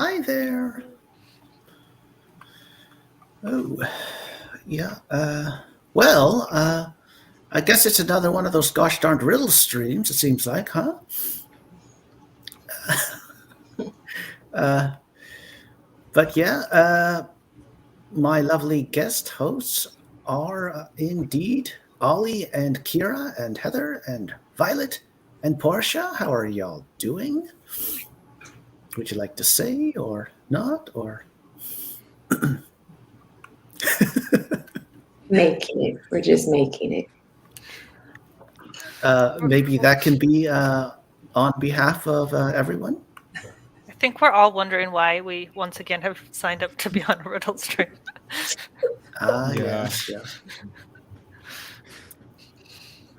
Hi there. Oh, yeah. I guess it's another one of those gosh darned riddle streams, it seems like, huh? But yeah, my lovely guest hosts are indeed Ollie and Kira and Heather and Violet and Portia. How are y'all doing? Would you like to say or not? Or Making it. We're just making it. maybe that can be on behalf of everyone? I think we're all wondering why we once again have signed up to be on a riddle stream. Yes.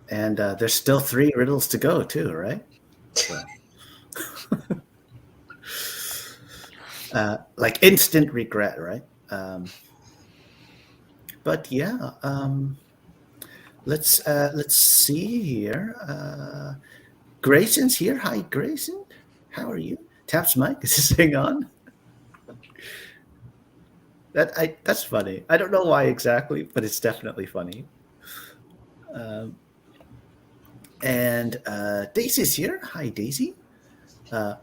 And there's still 3 riddles to go, too, right? So. Like instant regret, right? But yeah, let's see here. Grayson's here. Hi, Grayson. How are you? Taps mic. Is this thing on? That's funny. I don't know why exactly, but it's definitely funny. And Daisy's here. Hi, Daisy.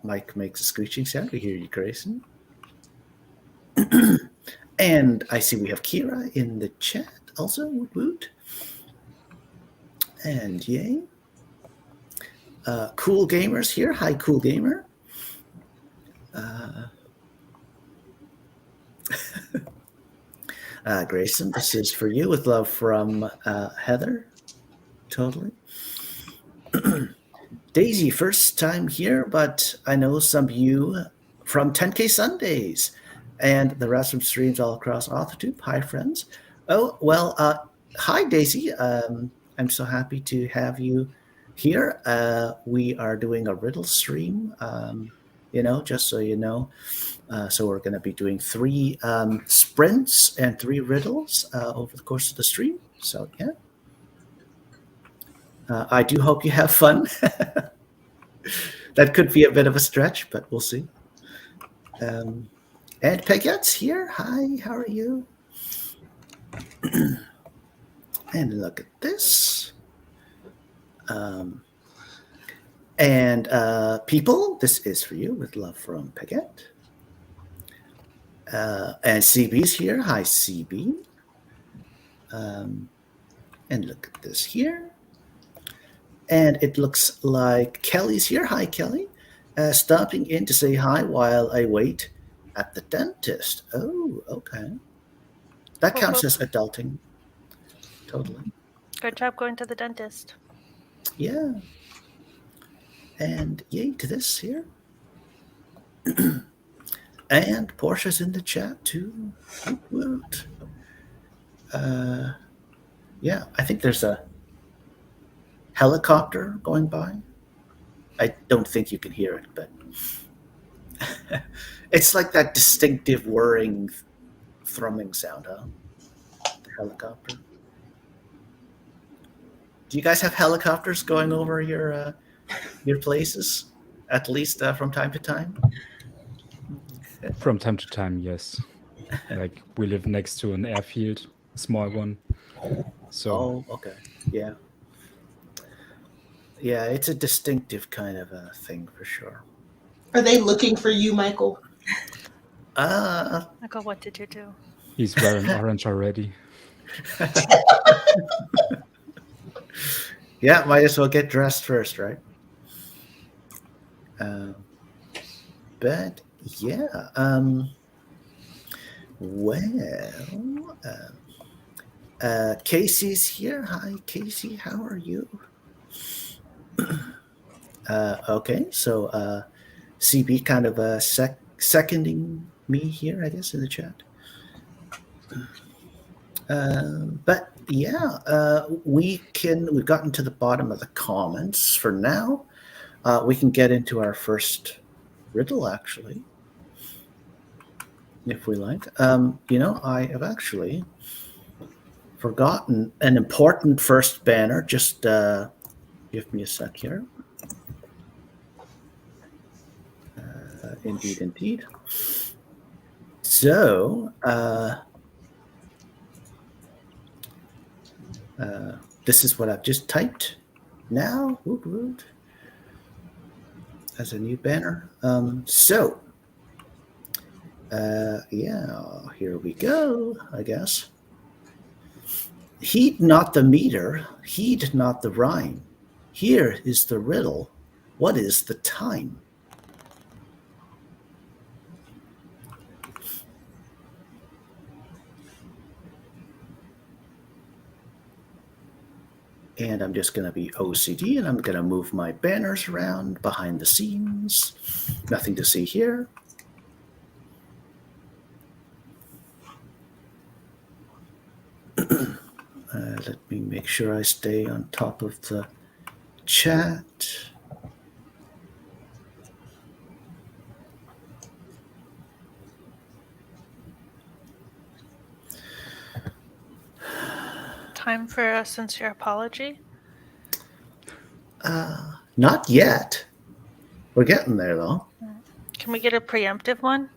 Mike makes a screeching sound. We hear you, Grayson. And I see we have Kira in the chat also. Woot woot. And yay. Cool Gamer's here. Hi, Cool Gamer. Grayson, this is for you with love from Heather. Totally. Daisy, first time here, but I know some of you from 10K Sundays and the rest of streams all across Authortube. Hi, friends. Oh, well, hi, Daisy. I'm so happy to have you here. We are doing a riddle stream, just so you know. So we're going to be doing 3 sprints and 3 riddles over the course of the stream. So, yeah. I do hope you have fun. That could be a bit of a stretch, but we'll see. And Pegette's here. Hi, how are you? And look at this. And people, this is for you with love from Pegette. And CB's here. Hi, CB. And look at this here. And it looks like Kelly's here. Hi, Kelly. Stopping in to say hi while I wait at the dentist. Oh, okay. That counts as adulting. Totally. Good job going to the dentist. Yeah. And yay to this here. And Portia's in the chat too. Woot. Yeah, I think there's a helicopter going by. I don't think you can hear it, but it's like that distinctive whirring, thrumming sound, huh? The helicopter. Do you guys have helicopters going over your places, at least from time to time? From time to time, yes. Like we live next to an airfield, a small one. So. Oh, okay. Yeah. Yeah, it's a distinctive kind of a thing for sure. Are they looking for you, Michael? Michael, what did you do? He's wearing orange already. Yeah, might as well get dressed first, right? But yeah, Casey's here. Hi, Casey. How are you? Okay, so CB kind of seconding me here, I guess, in the chat. But yeah, we've gotten to the bottom of the comments for now. We can get into our first riddle, actually, if we like. I have actually forgotten an important first banner. Just give me a sec here. Indeed, indeed. So, this is what I've just typed now. Woot woot. As a new banner. Yeah, here we go, I guess. Heed not the meter, heed not the rhyme. Here is the riddle. What is the time? And I'm just going to be OCD, and I'm going to move my banners around behind the scenes. Nothing to see here. Let me make sure I stay on top of the chat. Time for a sincere apology? Not yet. We're getting there, though. Can we get a preemptive one?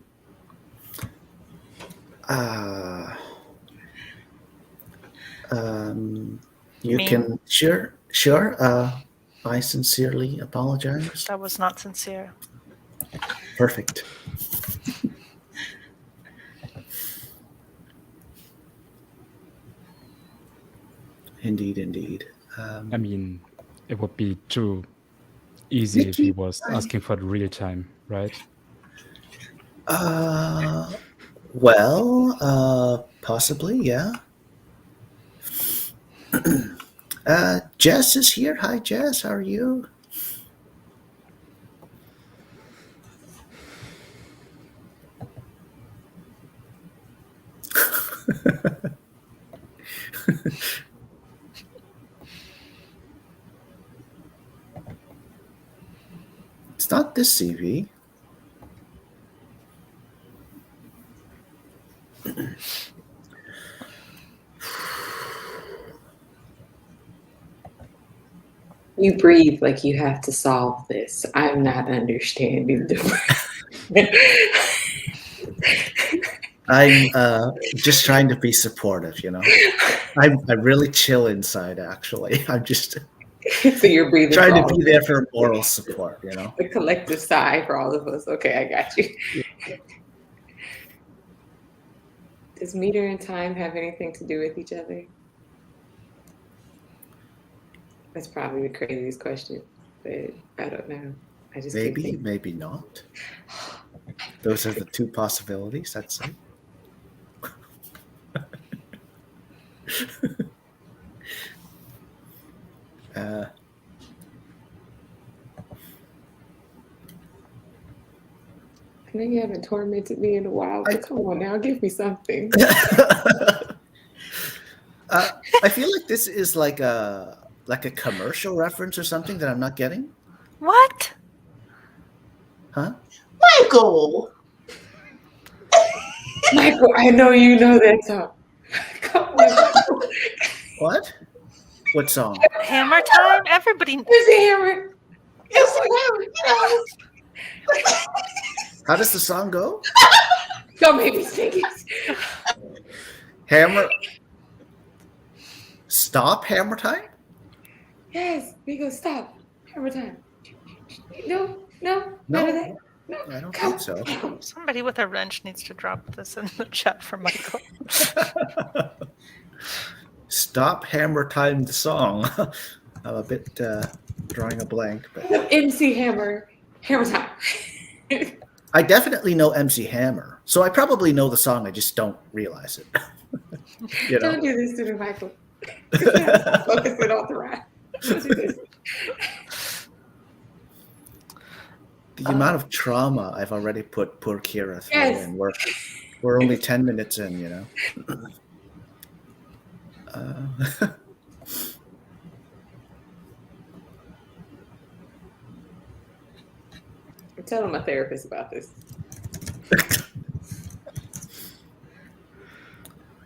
You Me? can, sure. I sincerely apologize. That was not sincere. Perfect. Indeed, indeed. I mean, it would be too easy if he was asking for the real time, right? Well, possibly, yeah. Jess is here. Hi, Jess. How are you? It's not this CV. You breathe like you have to solve this. I'm not understanding the I'm just trying to be supportive, you know. I'm really chill inside, actually. I'm just So you're breathing. trying for to all be of there us. for moral support, you know. The collective sigh for all of us. Okay, I got you. Does meter and time have anything to do with each other? That's probably the craziest question, but I don't know. I just can't Maybe, think. maybe not. Those are the two possibilities, I'd say. I know you haven't tormented me in a while, but come on now, give me something. I feel like this is like a commercial reference or something that I'm not getting. What? Huh? Michael! Michael, I know you know that song. Come on. What? What song? Hammer time? Everybody. There's a hammer. It's him, How does the song go? Don't make me sing it. Hammer. Stop hammer time? Yes, we go stop. Hammer time. No, none of that. No, I don't come. think so. Somebody with a wrench needs to drop this in the chat for Michael. Stop hammer time the song. I'm a bit drawing a blank, but MC Hammer. Hammer time. I definitely know MC Hammer, so I probably know the song. I just don't realize it. You know? Don't do this to me, Michael. Focusing on the ride. Don't do this. The amount of trauma I've already put poor Kira through, Yes. and we're only 10 minutes in, you know. I'm telling my therapist about this.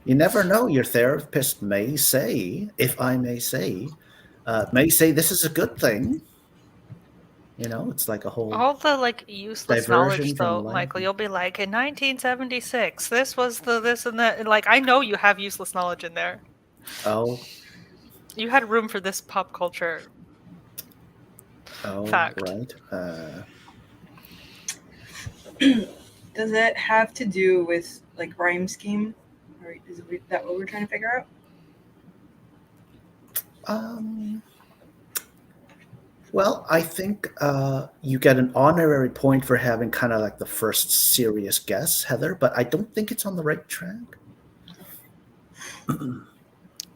You never know. Your therapist may say, if I may say this is a good thing. You know, it's like a whole All the like useless diversion knowledge, from though, life. Michael. You'll be like, in 1976, this was the this and that. And, like, I know you have useless knowledge in there. Oh, You had room for this pop culture fact. right. Does it have to do with like rhyme scheme, or is that what we're trying to figure out? Well, I think you get an honorary point for having kind of like the first serious guess, Heather, but I don't think it's on the right track.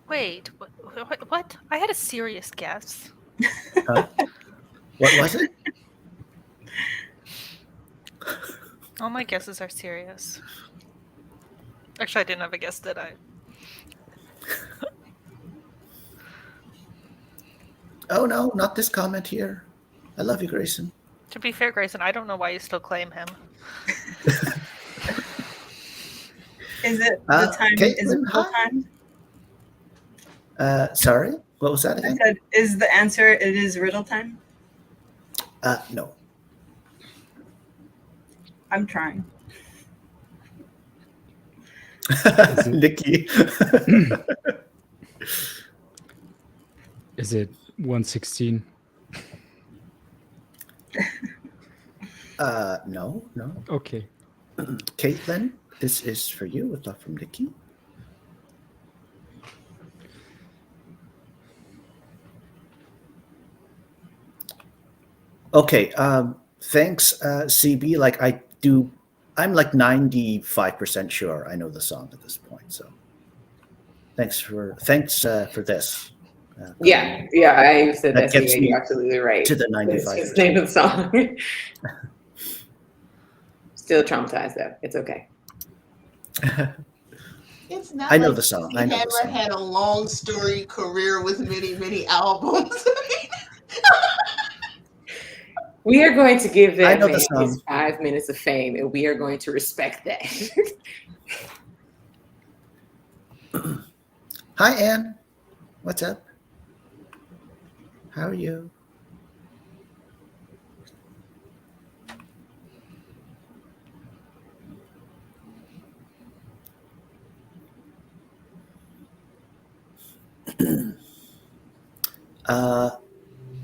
Wait, what? I had a serious guess. Huh? What was it? All my guesses are serious. Actually, I didn't have a guess, did I? Oh, no, not this comment here. I love you, Grayson. To be fair, Grayson, I don't know why you still claim him. Is it the time? Is it Caitlin, riddle hi. time? Sorry, what was that I again? said, is the answer it is riddle time? No. I'm trying. Nikki. Is it 116? No. Okay. Caitlin, this is for you with love from Nikki. Okay, thanks, CB. Like I'm like 95% sure I know the song at this point. So thanks for this. Yeah, I said That that. gets me You're absolutely right. to the It's 95%. just the name of the song. Still traumatized though. It's okay. It's not I know like the song. he I know the never song. had a long storied career with many albums. We are going to give I that know the man song. his 5 minutes of fame, and we are going to respect that. Hi, Anne. What's up? How are you?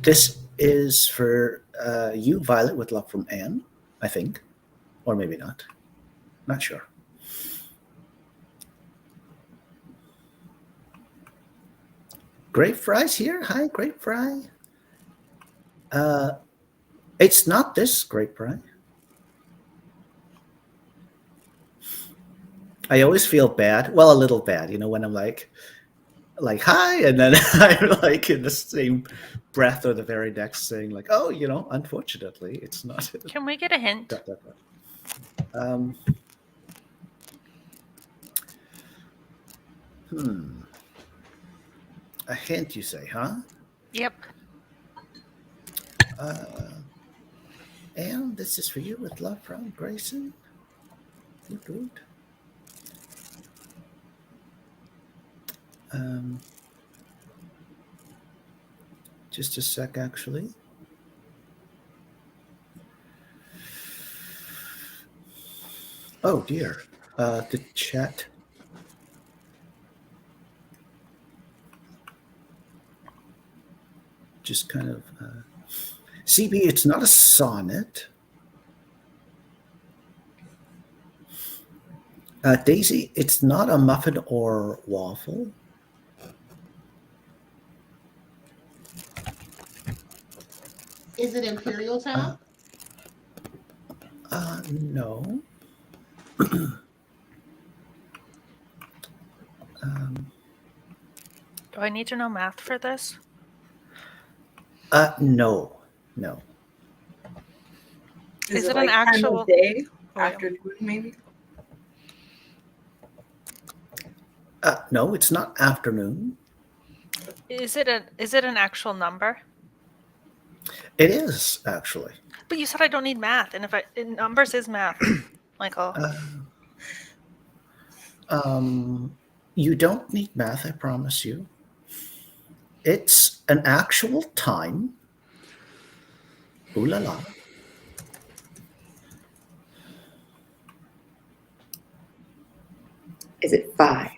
This is for you, Violet, with love from Anne, I think. Or maybe not. Not sure. Grape Fry's here. Hi, Grape Fry. It's not this Grape Fry. I always feel bad. Well, a little bad, you know, when I'm like hi, and then I'm like in the same breath or the very next saying like, oh, you know, unfortunately, it's not. Can we get a hint? A hint, you say, huh? Yep. And this is for you with love from Grayson. Good. Just a sec, actually. Oh dear, the chat. Just kind of CB. It's not a sonnet. Daisy, it's not a muffin or waffle. Is it Imperial Town? No. Do I need to know math for this? No. Is it like an actual time of day? Oh, yeah. Afternoon, maybe? No, it's not afternoon. Is it an actual number? It is actually. But you said I don't need math, and numbers is math, Michael. You don't need math, I promise you. It's an actual time. Ooh la la. Is it 5?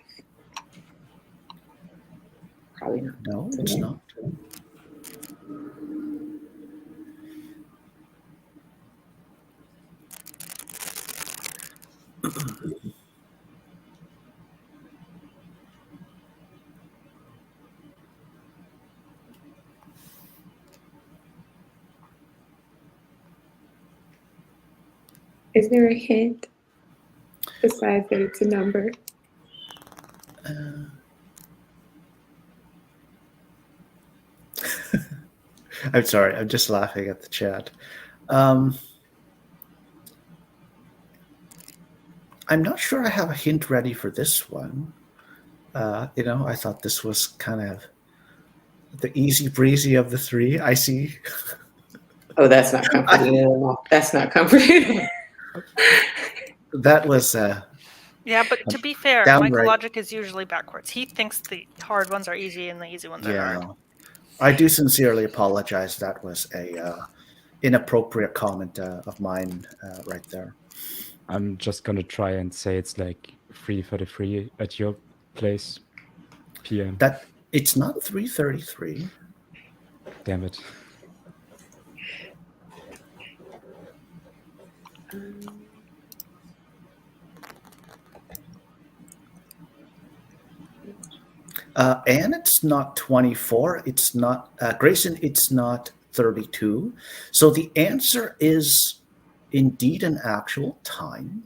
Probably not. No, it's not. Is there a hint besides that it's a number? I'm sorry. I'm just laughing at the chat. I'm not sure I have a hint ready for this one. I thought this was kind of the easy breezy of the three. I see. Oh, that's not comforting at all. That's not comforting. That was Yeah, but to be fair, Downright. Michael logic is usually backwards. He thinks the hard ones are easy and the easy ones are hard. I do sincerely apologize. That was a inappropriate comment of mine right there. I'm just gonna try and say it's like 3:33 at your place, PM. That it's not 3:33. Damn it. And it's not 24. It's not Grayson. It's not 32. So the answer is indeed an actual time.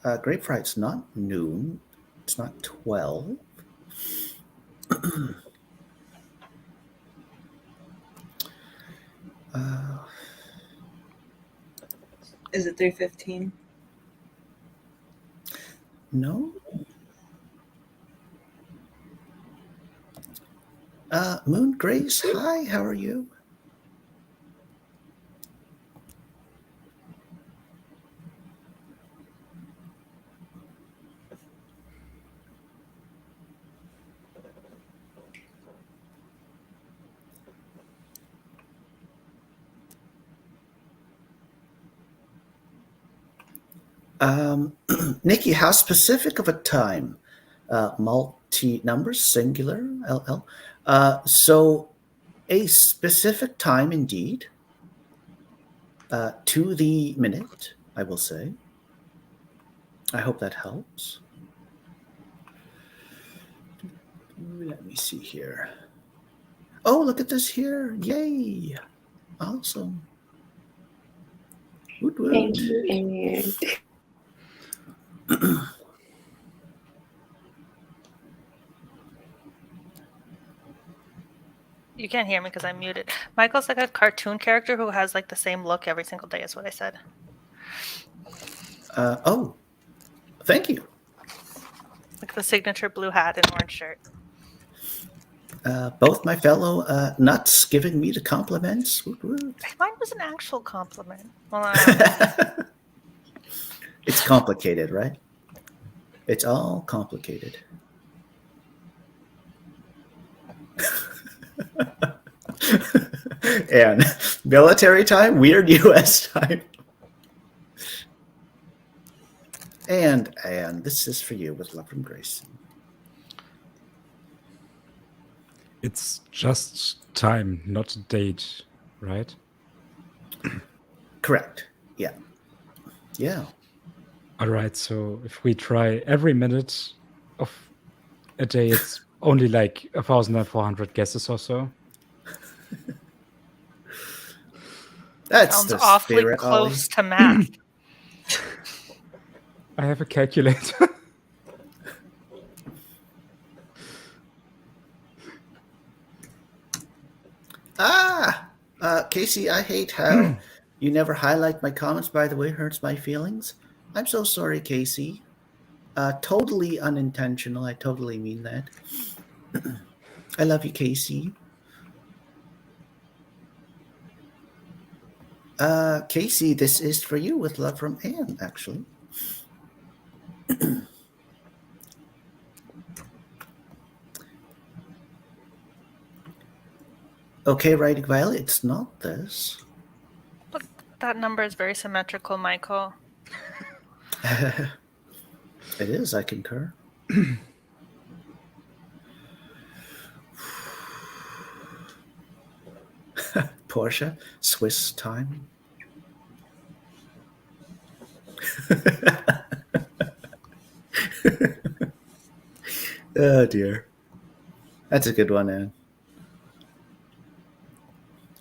Grapefry, it's not noon. It's not 12. Is it 3:15? No. Moon Grace, hi, how are you? Nikki, how specific of a time? Multi-numbers, singular, LL. So a specific time indeed, to the minute, I will say. I hope that helps. Let me see here. Oh, look at this here. Yay. Awesome. Woot woot. Thank you, Aaron. You can't hear me because I'm muted. Michael's like a cartoon character who has like the same look every single day, is what I said. Oh, thank you. Like the signature blue hat and orange shirt. Both my fellow nuts giving me the compliments. Woot woot. Mine was an actual compliment. Well, It's complicated, right? It's all complicated. And military time, weird US time. And this is for you with love from Grace. It's just time, not date, right? Correct. Yeah. Yeah. All right, so if we try every minute of a day, it's only like 1,400 guesses or so. That's sounds the awfully spirit, close to math. I have a calculator. Casey, I hate how you never highlight my comments, by the way, hurts my feelings. I'm so sorry, Casey. Totally unintentional. I totally mean that. I love you, Casey. Casey, this is for you with love from Anne, actually. Okay, writing Violet, it's not this. But that number is very symmetrical, Michael. It is, I concur. Porscha, Swiss time. Oh dear. That's a good one, Anne.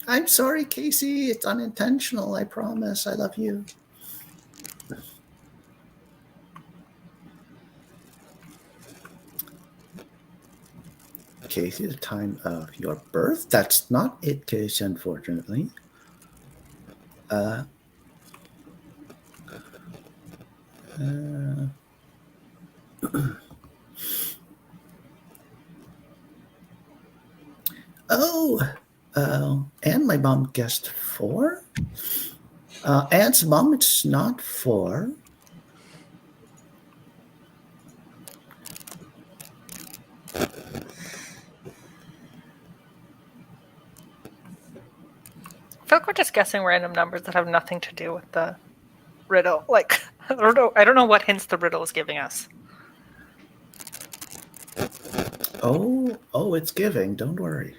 I'm sorry, Casey. It's unintentional. I promise. I love you. Casey, the time of your birth? That's not it, Casey, unfortunately. And my mom guessed 4. Anne's mom, it's not 4. I feel like we're just guessing random numbers that have nothing to do with the riddle. Like, I don't know what hints the riddle is giving us. Oh, it's giving. Don't worry.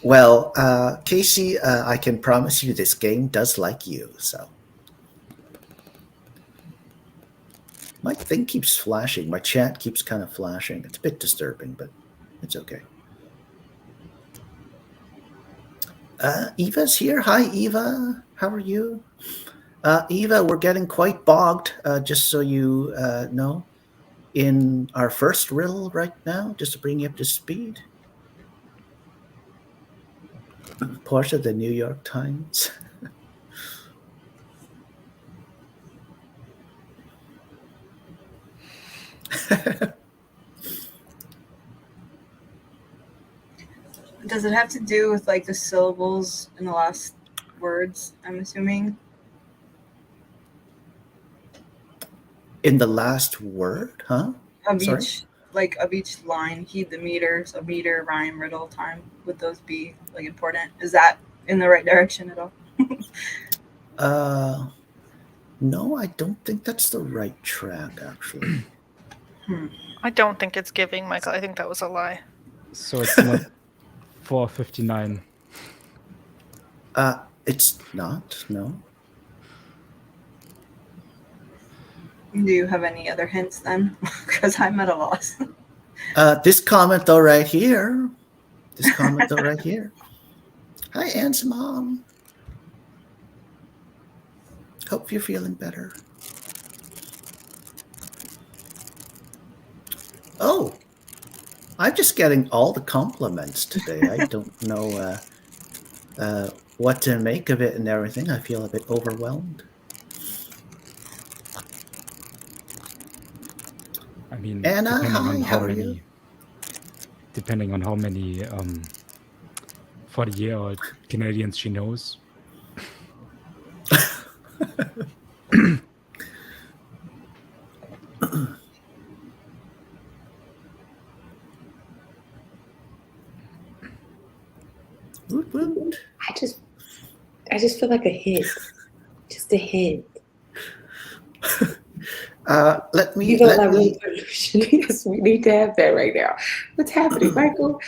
Well, Casey, I can promise you this game does like you, so. My thing keeps flashing. My chat keeps kind of flashing. It's a bit disturbing, but it's okay. Eva's here. Hi, Eva. How are you? Eva, we're getting quite bogged, just so you know, in our first riddle right now, just to bring you up to speed. Porscha, the New York Times. Does it have to do with like the syllables in the last words? I'm assuming. In the last word, huh? Of Sorry? each line, heed the meters, a meter, rhyme, riddle, time. Would those be like important? Is that in the right direction at all? No, I don't think that's the right track, actually. I don't think it's giving, Michael. I think that was a lie. So it's not 459. It's not, no. Do you have any other hints then? Because I'm at a loss. This comment though right here. Hi, Anne's mom. Hope you're feeling better. Oh, I'm just getting all the compliments today. I don't know what to make of it and everything. I feel a bit overwhelmed. I mean, Anna, depending hi, on how how are many, you? depending on how many 40-year-old Canadians she knows. Woot woot. I just feel like a hint. Just a hint. Let me. You know, like resolution. Yes, we need to have that right now. What's happening, Michael?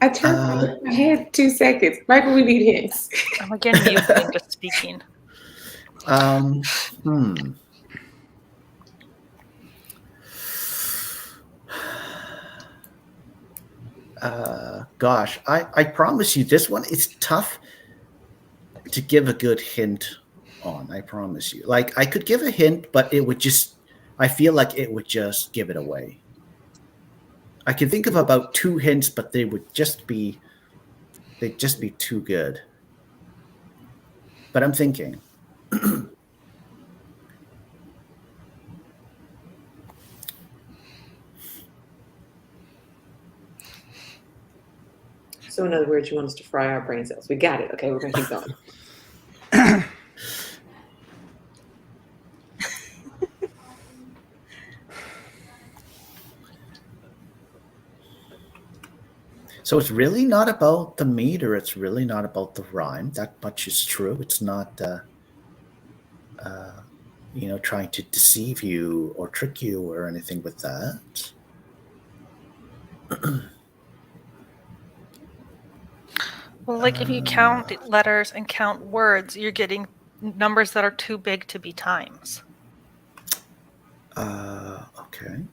I turned my head 2 seconds. Michael, we need hints. I'm again muted and just speaking. Gosh, I promise you this one, it's tough to give a good hint on. I promise you. Like, I could give a hint, but it would just, I feel like it would just give it away. I can think of about 2 hints, but they'd just be too good. But I'm thinking. So in other words, you want us to fry our brain cells. We got it. Okay, we're gonna keep going. So it's really not about the meter. It's really not about the rhyme. That much is true. It's not, trying to deceive you or trick you or anything with that. Well, like if you count letters and count words, you're getting numbers that are too big to be times. Okay.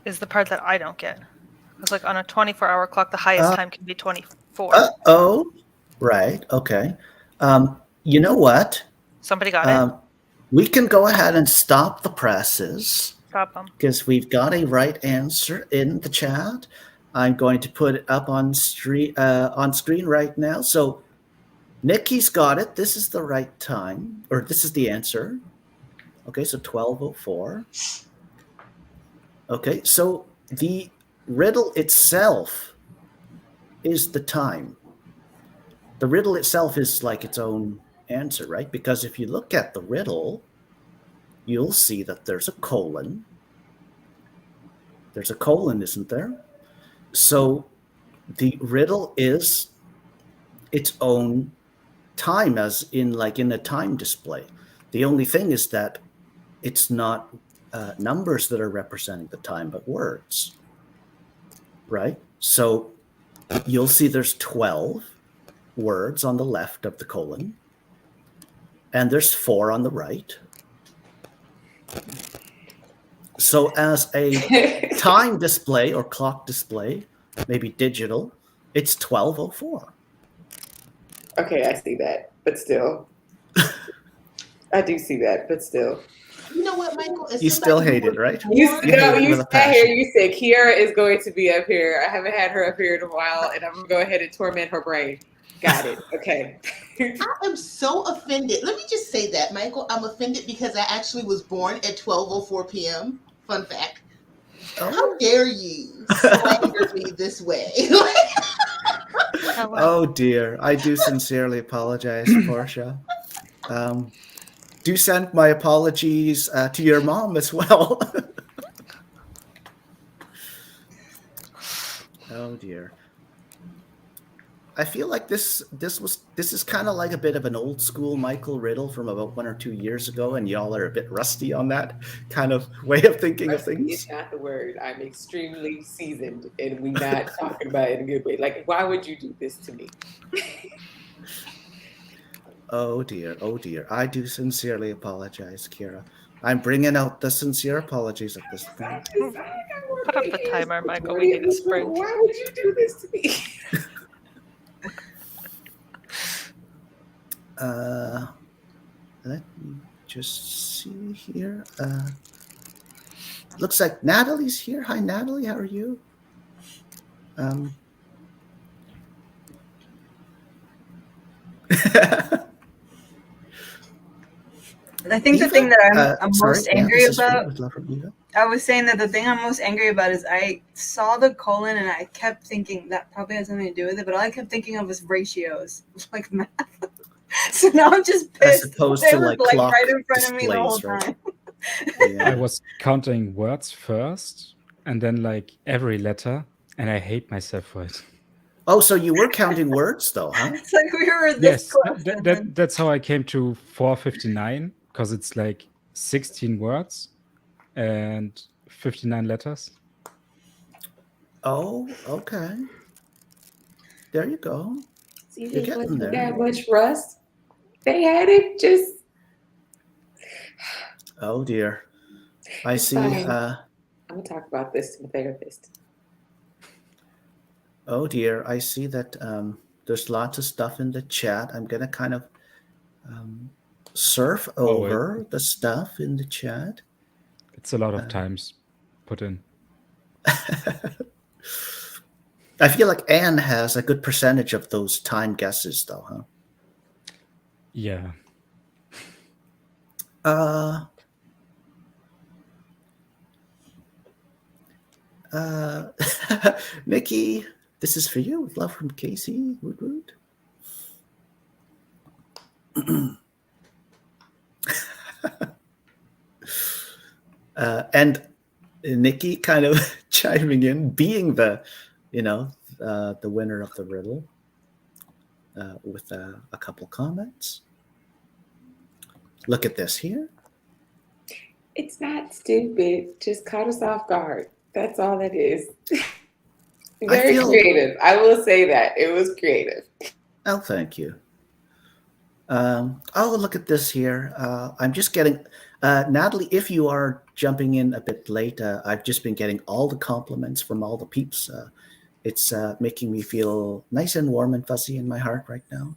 Is the part that I don't get. It's like on a 24-hour clock, the highest time can be 24. Oh, right. Okay. You know what? Somebody got it? We can go ahead and stop the presses Stop them. because we've got a right answer in the chat. I'm going to put it up on screen right now. So Nikki's got it. This is the right time, or this is the answer. Okay, so 12:04. Okay, so the riddle itself is the time. The riddle itself is like its own answer, right? Because if you look at the riddle, you'll see that there's a colon. There's a colon, isn't there? So the riddle is its own time, as in like in a time display. The only thing is that it's not numbers that are representing the time, but words, right? So you'll see there's 12 words on the left of the colon, and there's 4 on the right. So as a time display or clock display, maybe digital, it's 12:04. Okay, I see that, but still. I do see that, but still. You know what, Michael? As You still somebody hate who it, right? was You born- sat here, you said Kiara is going to be up here. I haven't had her up here in a while, and I'm going to go ahead and torment her brain. Got it. Okay. I am so offended. Let me just say that, Michael. I'm offended because I actually was born at 12:04 p.m. Fun fact. How dare you slander me this way? Oh dear. I do sincerely apologize, Porscha. Do send my apologies to your mom as well. Oh dear. I feel like this is kind of like a bit of an old school Michael riddle from about 1 or 2 years ago, and y'all are a bit rusty on that kind of way of thinking of things. It's not the word. I'm extremely seasoned, and we're not talking about it in a good way. Like, why would you do this to me? Oh dear, oh dear. I do sincerely apologize, Kira. I'm bringing out the sincere apologies at this point. Put up the timer, Michael. We need a sprint. Why would you do this to me? Let me just see here. Looks like Natalie's here. Hi, Natalie. How are you? I think the thing that I'm most angry about. I was saying that the thing I'm most angry about is I saw the colon and I kept thinking that probably has something to do with it, but all I kept thinking of was ratios, like math. So now I'm just pissed. As opposed they to were like like clock right in front of me the whole displays, right? time. Yeah. I was counting words first and then like every letter, and I hate myself for it. Oh, so you were counting words though, huh? It's like we were this Yes, close. and then- that's how I came to 459, because it's like 16 words and 59 letters. Oh, okay. There you go. See, You're they getting wasn't there. that much rust. They had it just. Oh dear. I It's see. fine. I'm gonna talk about this to the therapist. Oh dear. I see that there's lots of stuff in the chat. I'm gonna kind of surf over the stuff in the chat. It's a lot of times put in. I feel like Anne has a good percentage of those time guesses, though, huh? Yeah. Nikki, This is for you with love from Casey. Woot woot. And Nikki kind of chiming in, being the winner of the riddle, with a couple comments. Look at this here. It's not stupid. Just caught us off guard. That's all that is. Very creative. I will say that. It was creative. Oh, thank you. Oh, look at this here. I'm just getting... Natalie, if you are jumping in a bit late, I've just been getting all the compliments from all the peeps. It's making me feel nice and warm and fuzzy in my heart right now.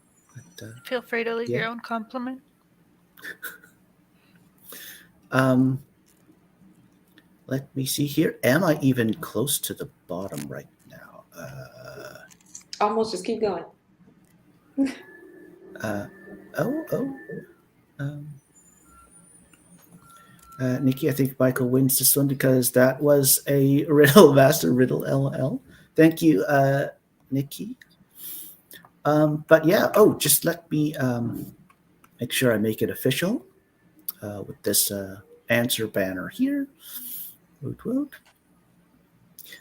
But, feel free to leave your own compliment. Let me see here. Am I even close to the bottom right now? Almost. Just keep going. Nikki, I think Michael wins this one because that was a Riddle Master Riddle LL. Thank you, Nikki. But yeah, just let me make sure I make it official with this answer banner here. Woot woot.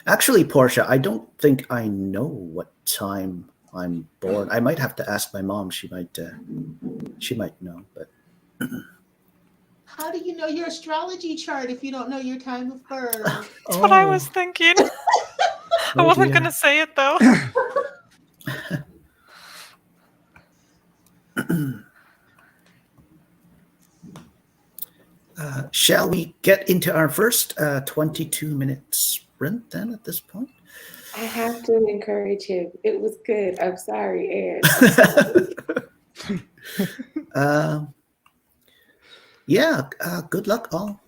Actually, Porscha, I don't think I know what time I'm born. I might have to ask my mom. She might know, but. How do you know your astrology chart if you don't know your time of birth? That's what I was thinking. I wasn't going to say it, though. Shall we get into our first 22-minute sprint then at this point? I have to encourage him. It was good. I'm sorry, Ed. Yeah, good luck all.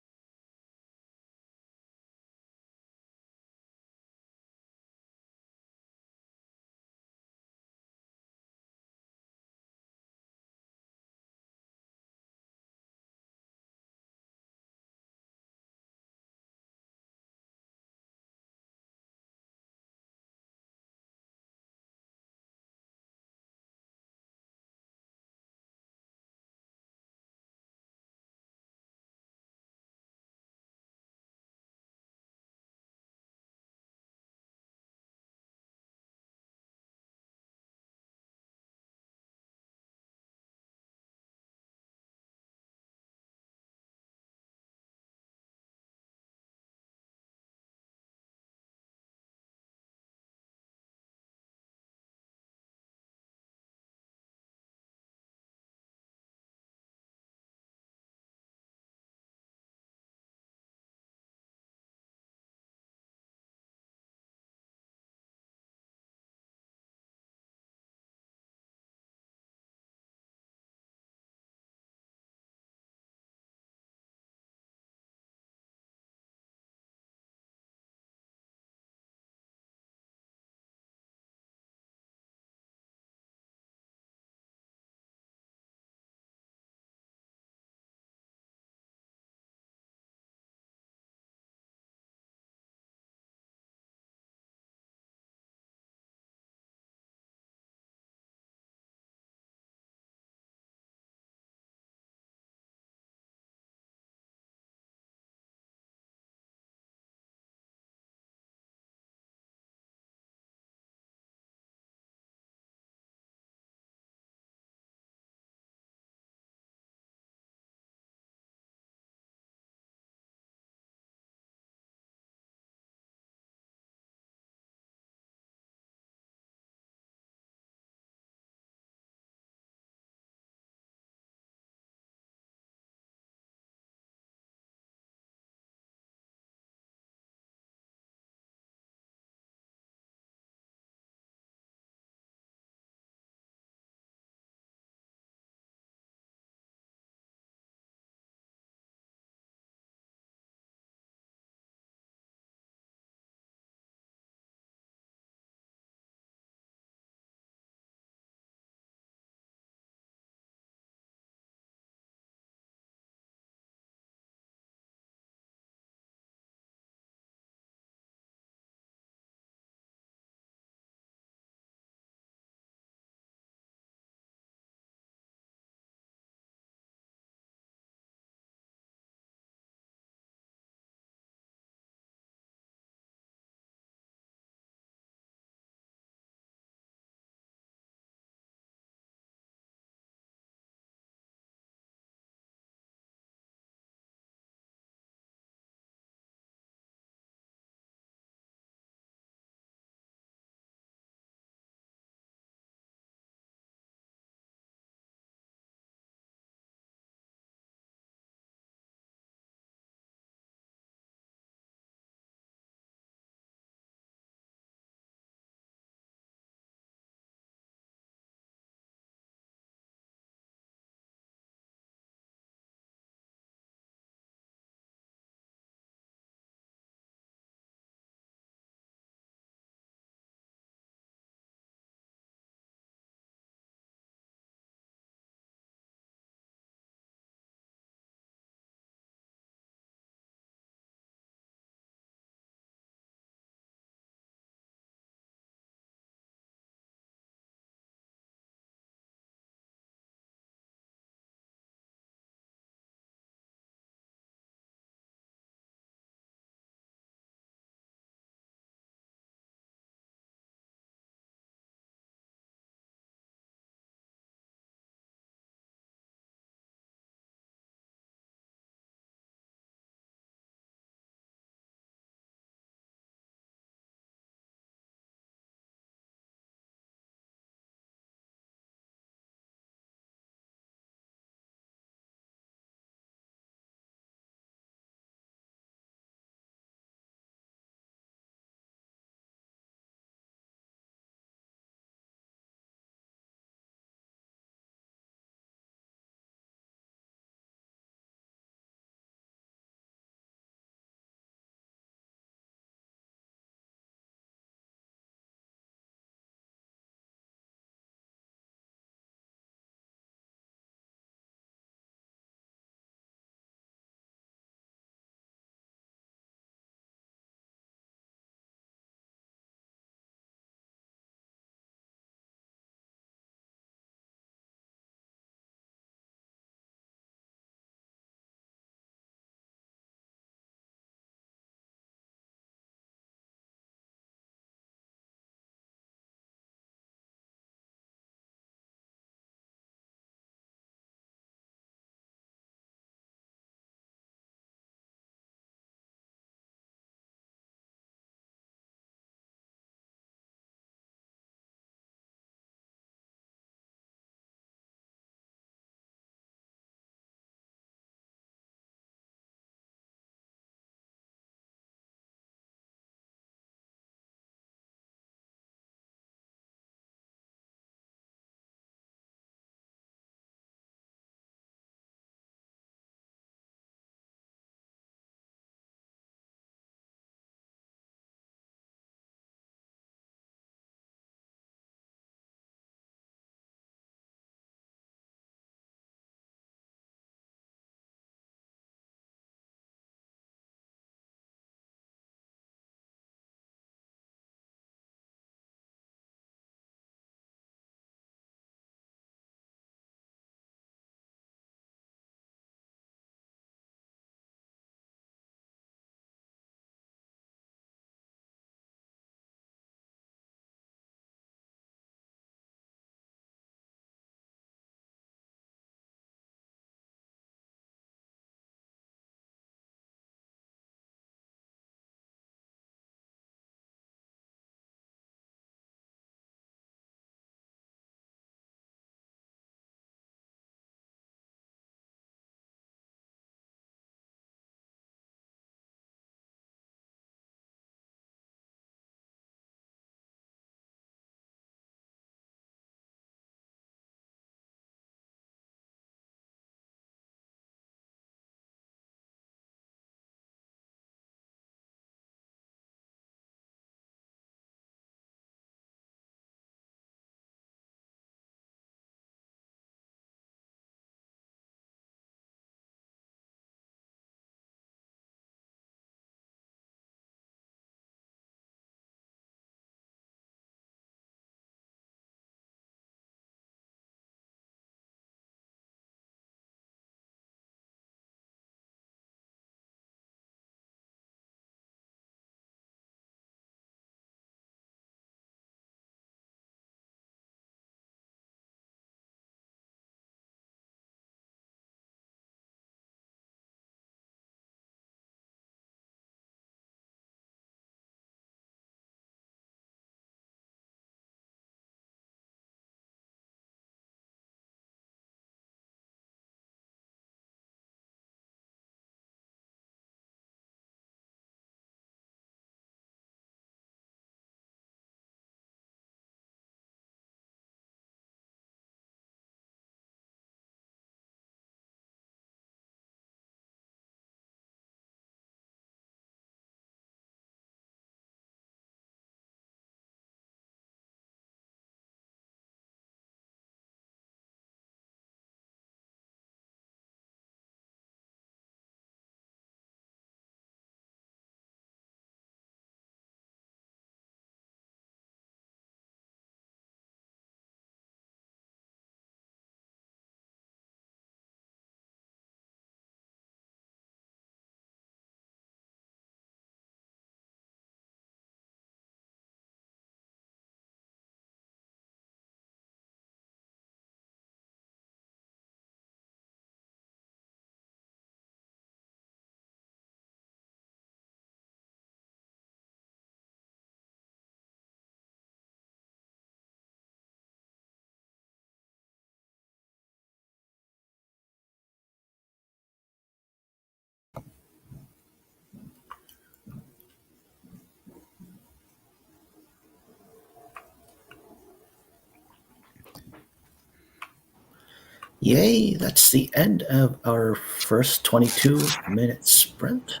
Yay, that's the end of our first 22-minute sprint.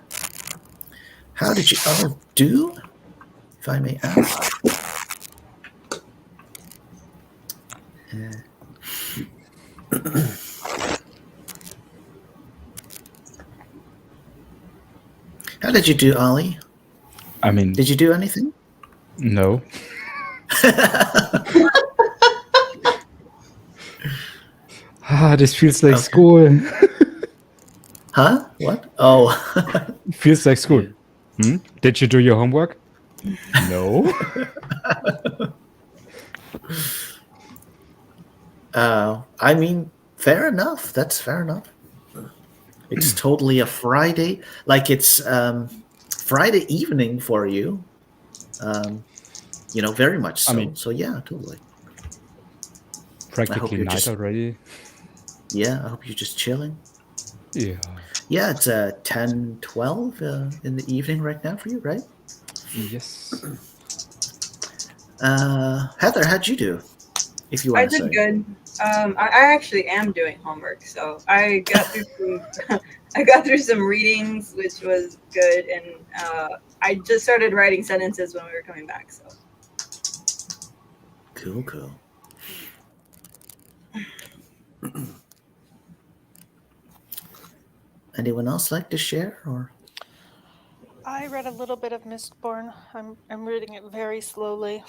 How did you all do, if I may ask? How did you do, Ollie? I mean, Did you do anything? no. This feels like school. Huh? What? Oh. Feels like school. Did you do your homework? No. I mean, fair enough. That's fair enough. It's totally a Friday. Like it's Friday evening for you. Very much so. I mean, so yeah, totally. Practically night already. Yeah, I hope you're just chilling. Yeah. Yeah, it's 10, 12 in the evening right now for you, right? Yes. Heather, how'd you do? If you want to say. I did good. I actually am doing homework, so I got through some readings, which was good, and I just started writing sentences when we were coming back. So cool. Anyone else like to share, or? I read a little bit of Mistborn. I'm reading it very slowly.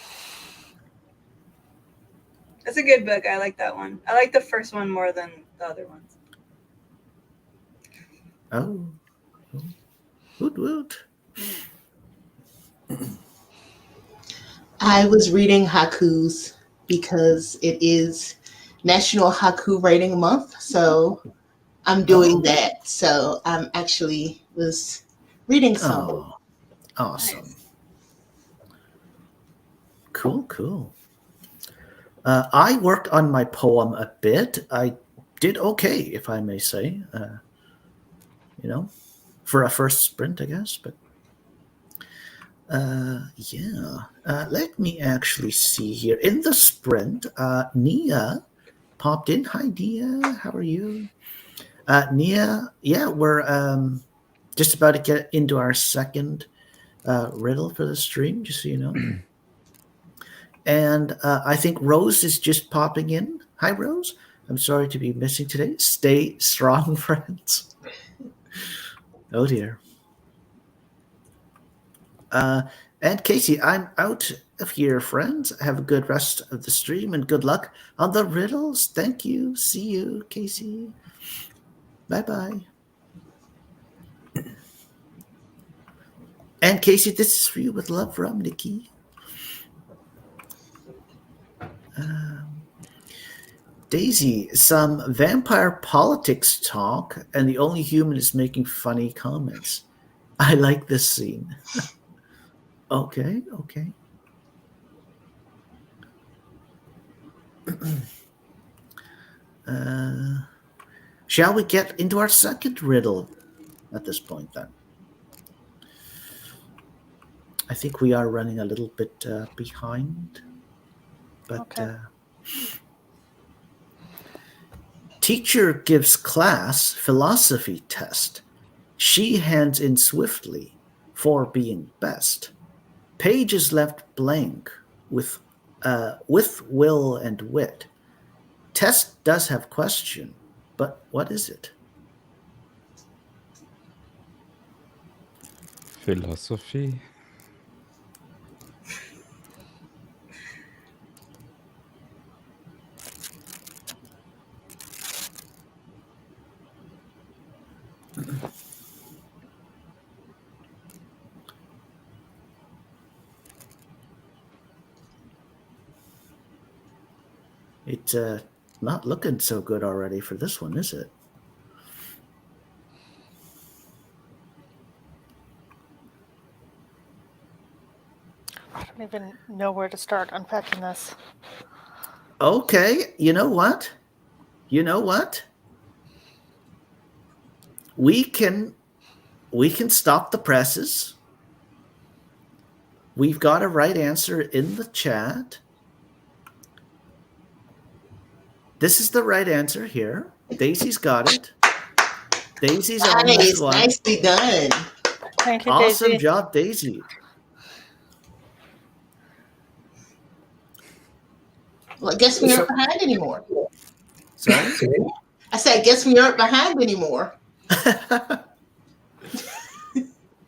It's a good book. I like that one. I like the first one more than the other ones. Oh. Woot. I was reading haikus because it is National Haiku Writing Month, so I'm doing that. So I'm actually was reading some. Oh, awesome. Nice. Cool. I worked on my poem a bit. I did okay, if I may say. For a first sprint, I guess. But yeah. Let me actually see here. In the sprint, Nia popped in. Hi, Nia. How are you? Nia, yeah, we're just about to get into our second riddle for the stream, just so you know. And I think Rose is just popping in. Hi, Rose. I'm sorry to be missing today. Stay strong, friends. Oh, dear. And Casey, I'm out of here, friends. Have a good rest of the stream and good luck on the riddles. Thank you. See you, Casey. Bye-bye. And Casey, this is for you with love from Nikki. Daisy, some vampire politics talk, and the only human is making funny comments. I like this scene. Okay. Shall we get into our second riddle at this point, then? I think we are running a little bit behind, but Okay. Teacher gives class philosophy test. She hands in swiftly for being best. Page is left blank with will and wit. Test does have question, but what is it? Philosophy. It's not looking so good already for this one, is it? I don't even know where to start unpacking this. Okay, you know what? We can stop the presses. We've got a right answer in the chat. this is the right answer here. Daisy's got it. Daisy's on this one. Nicely done. Thank you, Awesome Daisy. job, Daisy. Well, I guess we aren't behind anymore. Sorry? I said, I guess we aren't behind anymore.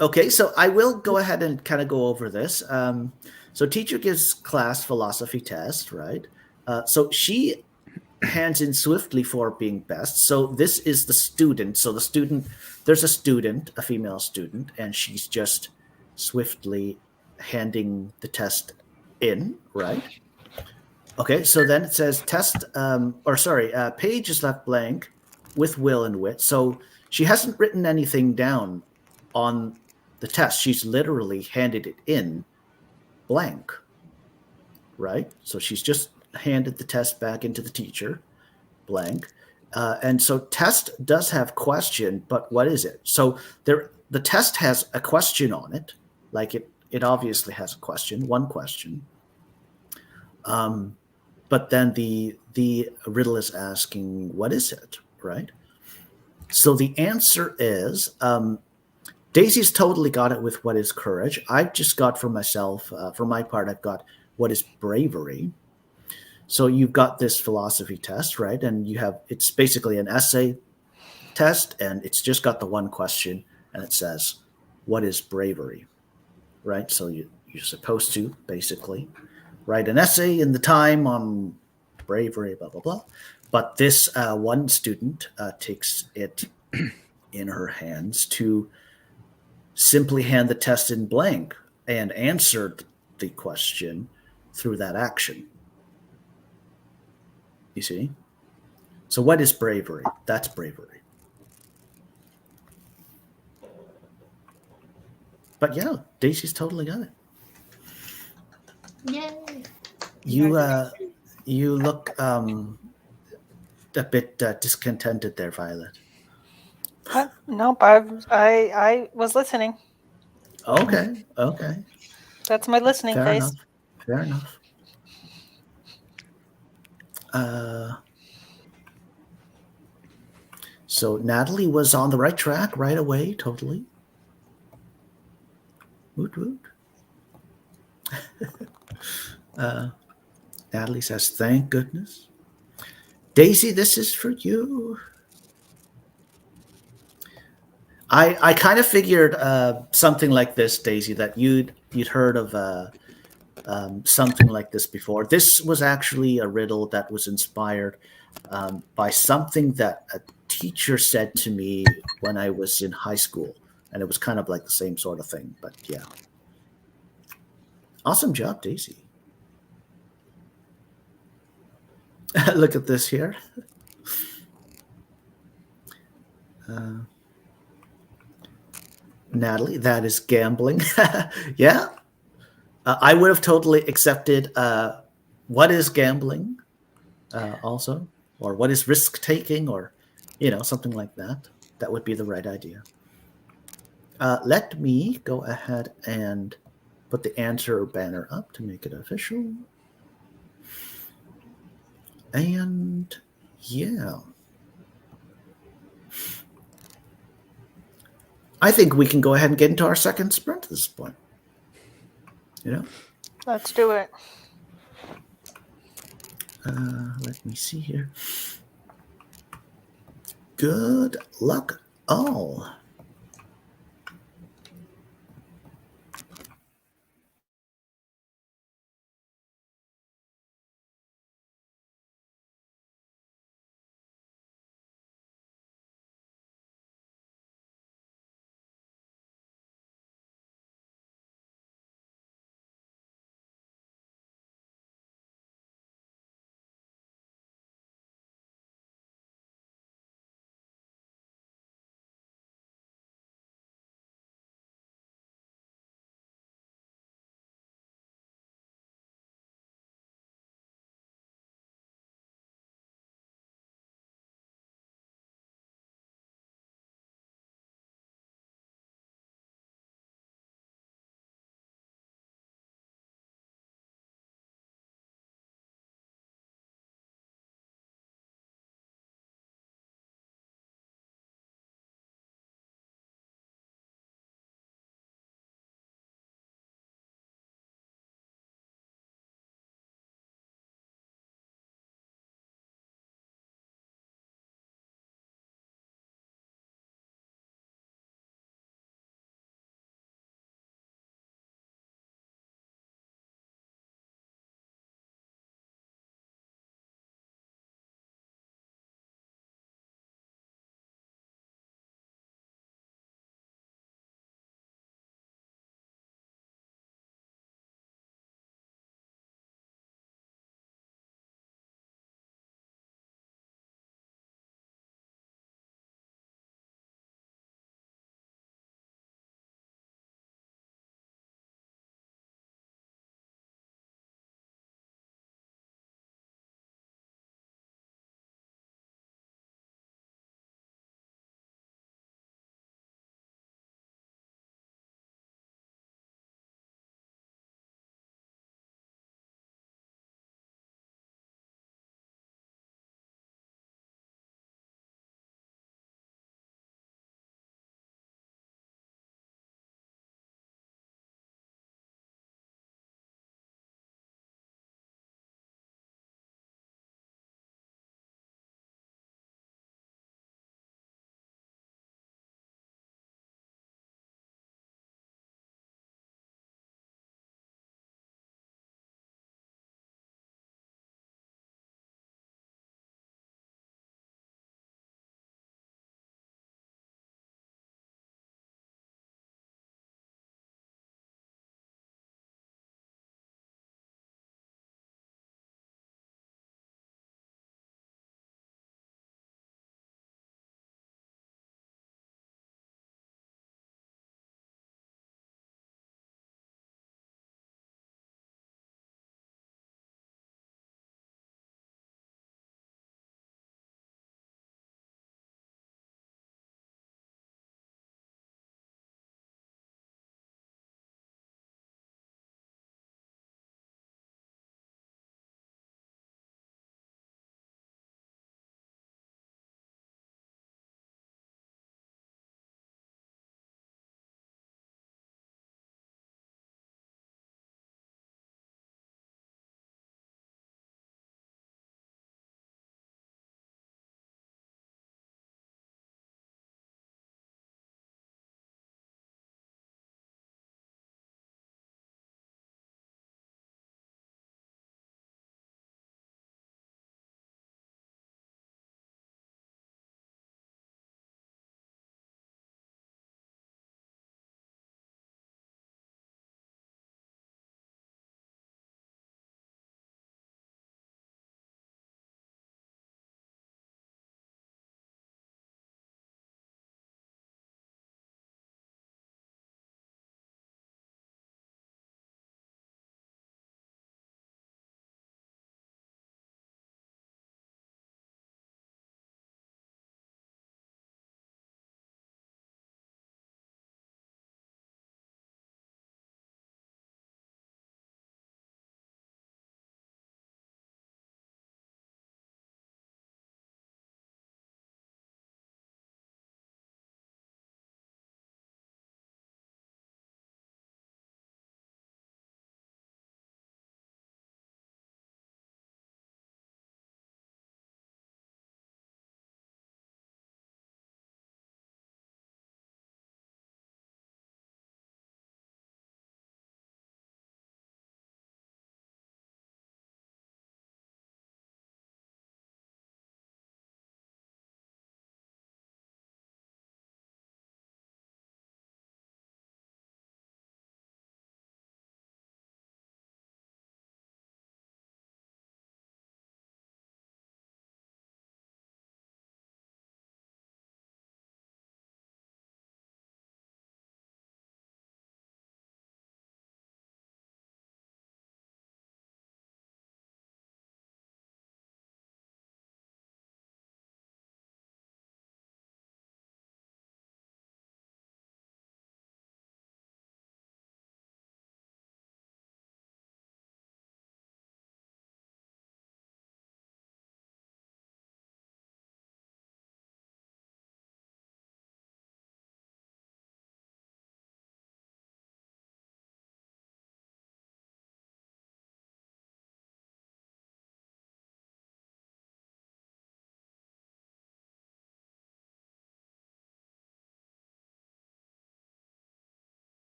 Okay, so I will go ahead and kind of go over this. So teacher gives class philosophy test, right? So she hands in swiftly for being best. So this is the student. So the student, there's a student, a female student, and she's just swiftly handing the test in, right? Okay, so then it says page is left blank with will and wit. So she hasn't written anything down on the test. She's literally handed it in blank, right? So she's just handed the test back into the teacher, blank. And so test does have question, but what is it? So the test has a question on it, like it obviously has a question, one question. But then the riddle is asking, what is it, right? So the answer is, Daisy's totally got it with what is courage. I've just got for myself, for my part, I've got what is bravery. So you've got this philosophy test, right? And it's basically an essay test, and it's just got the one question, and it says, what is bravery, right? So you're supposed to basically write an essay in the time on bravery, blah, blah, blah. But this one student takes it in her hands to simply hand the test in blank and answer the question through that action. You see? So what is bravery? That's bravery. But yeah, Daisy's totally got it. Yay. You look a bit discontented there, Violet. Nope, I was listening. Okay. That's my listening Fair face. enough. So Natalie was on the right track right away, totally. Woot woot. Natalie says, thank goodness. Daisy, this is for you. I kind of figured something like this, Daisy, that you'd heard of something like this before. This was actually a riddle that was inspired by something that a teacher said to me when I was in high school, and it was kind of like the same sort of thing. But yeah, awesome job, Daisy. Look at this here. Natalie, that is gambling. Yeah. I would have totally accepted what is gambling also, or what is risk taking, or, something like that. That would be the right idea. Let me go ahead and put the answer banner up to make it official. And yeah. I think we can go ahead and get into our second sprint at this point. Let's do it. Let me see here. Good luck, all.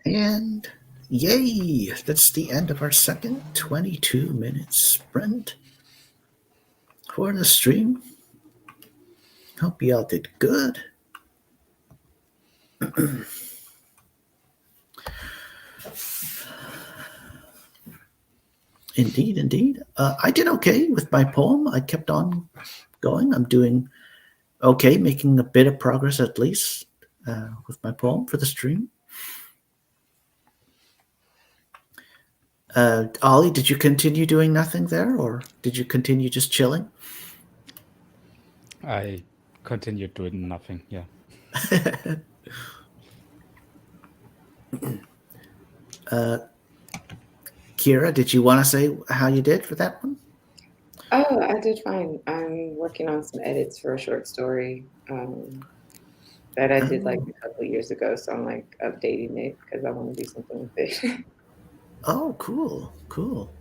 And yay! That's the end of our second 22-minute sprint for the stream. Hope y'all did good. Indeed, indeed. I did okay with my poem. I kept on going. I'm doing okay, making a bit of progress at least with my poem for the stream. Ollie, did you continue doing nothing there, or did you continue just chilling? I continued doing nothing. Yeah. Kira, did you want to say how you did for that one? Oh, I did fine. I'm working on some edits for a short story that I did like a couple of years ago. So I'm like updating it because I want to do something with it. Oh, cool, cool.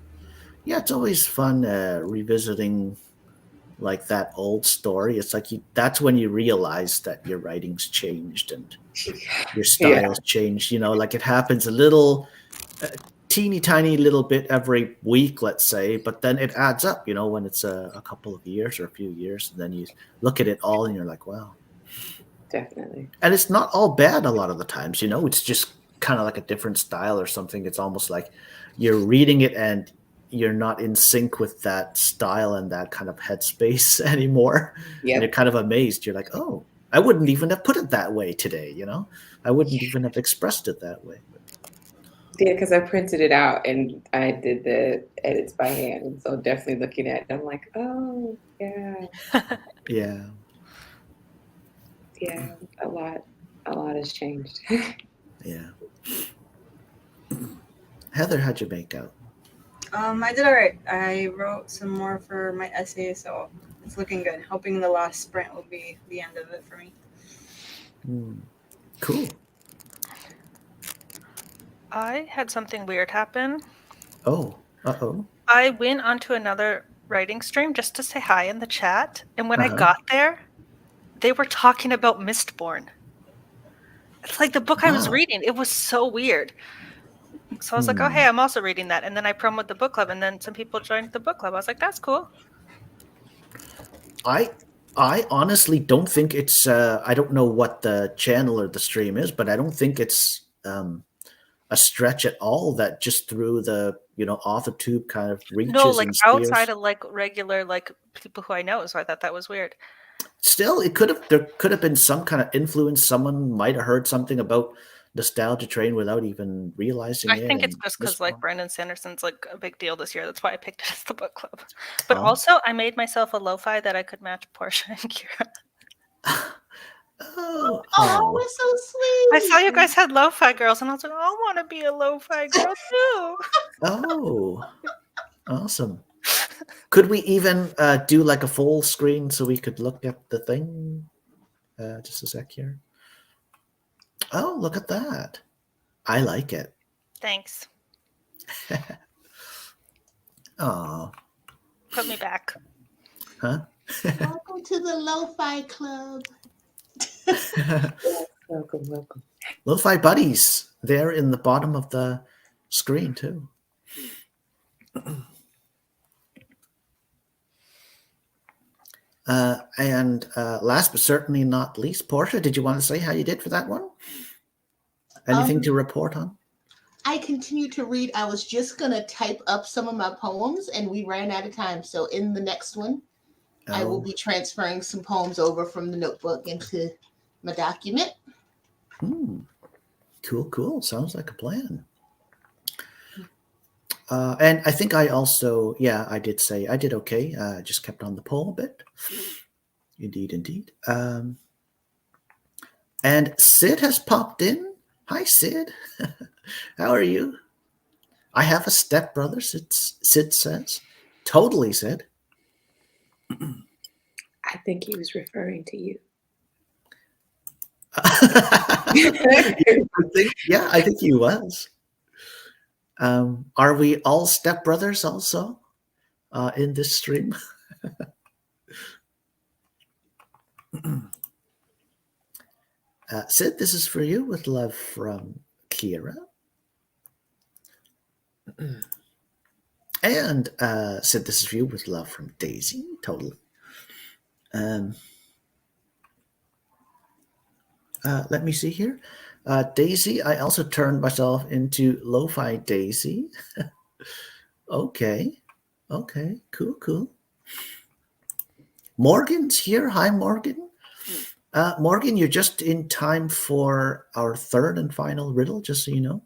Yeah, it's always fun revisiting like that old story. It's like that's when you realize that your writing's changed and your style's changed. You know, like it happens a little teeny tiny little bit every week, let's say, but then it adds up, you know, when it's a couple of years or a few years, and then you look at it all and you're like, wow. Definitely. And it's not all bad a lot of the times, you know, it's just kind of like a different style or something. It's almost like you're reading it and you're not in sync with that style and that kind of headspace anymore. Yep. And you're kind of amazed. You're like, oh, I wouldn't even have put it that way today, you know? I wouldn't even have expressed it that way. Yeah, because I printed it out and I did the edits by hand. And so definitely looking at it, I'm like, oh, yeah. Yeah. Yeah, a lot has changed. Yeah. Heather, how'd you make out? I did all right. I wrote some more for my essay, so it's looking good. Hoping the last sprint will be the end of it for me. Cool. I had something weird happen. Oh, uh-oh. I went onto another writing stream just to say hi in the chat, and when I got there, they were talking about Mistborn. It's like the book I was reading. It was so weird. So I was like, oh, hey, I'm also reading that. And then I promoted the book club, and then some people joined the book club. I was like, that's cool. I honestly don't think it's, I don't know what the channel or the stream is, but I don't think it's a stretch at all that just through the, you know, Authortube kind of reaches. No, like and spheres. outside of like regular, like people who I know. So I thought that was weird. Still, there could have been some kind of influence. Someone might have heard something about Nostalgia Train without even realizing it. I think it's just because like Brandon Sanderson's like a big deal this year. That's why I picked it as the book club. But also, I made myself a lo-fi that I could match Porscha and Kira. Oh, we're so sweet. I saw you guys had lo-fi girls, and I was like, I want to be a lo-fi girl too. Oh, awesome. Could we even do like a full screen so we could look at the thing? Just a sec here. Oh, look at that. I like it. Thanks. Oh. Put me back. Huh? Welcome to the Lo-Fi Club. Welcome. Lo-Fi buddies. They're in the bottom of the screen too. And last but certainly not least, Porscha, did you want to say how you did for that one? Anything to report on? I continue to read. I was just going to type up some of my poems and we ran out of time. So in the next one, I will be transferring some poems over from the notebook into my document. Cool. Sounds like a plan. And I think I also, I did say I did okay. I just kept on the poem a bit. Indeed. And Sid has popped in. Hi, Sid. How are you? I have a stepbrother, Sid says. Totally, Sid. I think he was referring to you. I think he was. Are we all stepbrothers also in this stream? Sid, this is for you with love from Kira. And said this is for you with love from Daisy. Totally. Let me see here. Daisy, I also turned myself into Lo-Fi Daisy. Okay. Cool. Morgan's here. Hi, Morgan. Morgan, you're just in time for our third and final riddle, just so you know.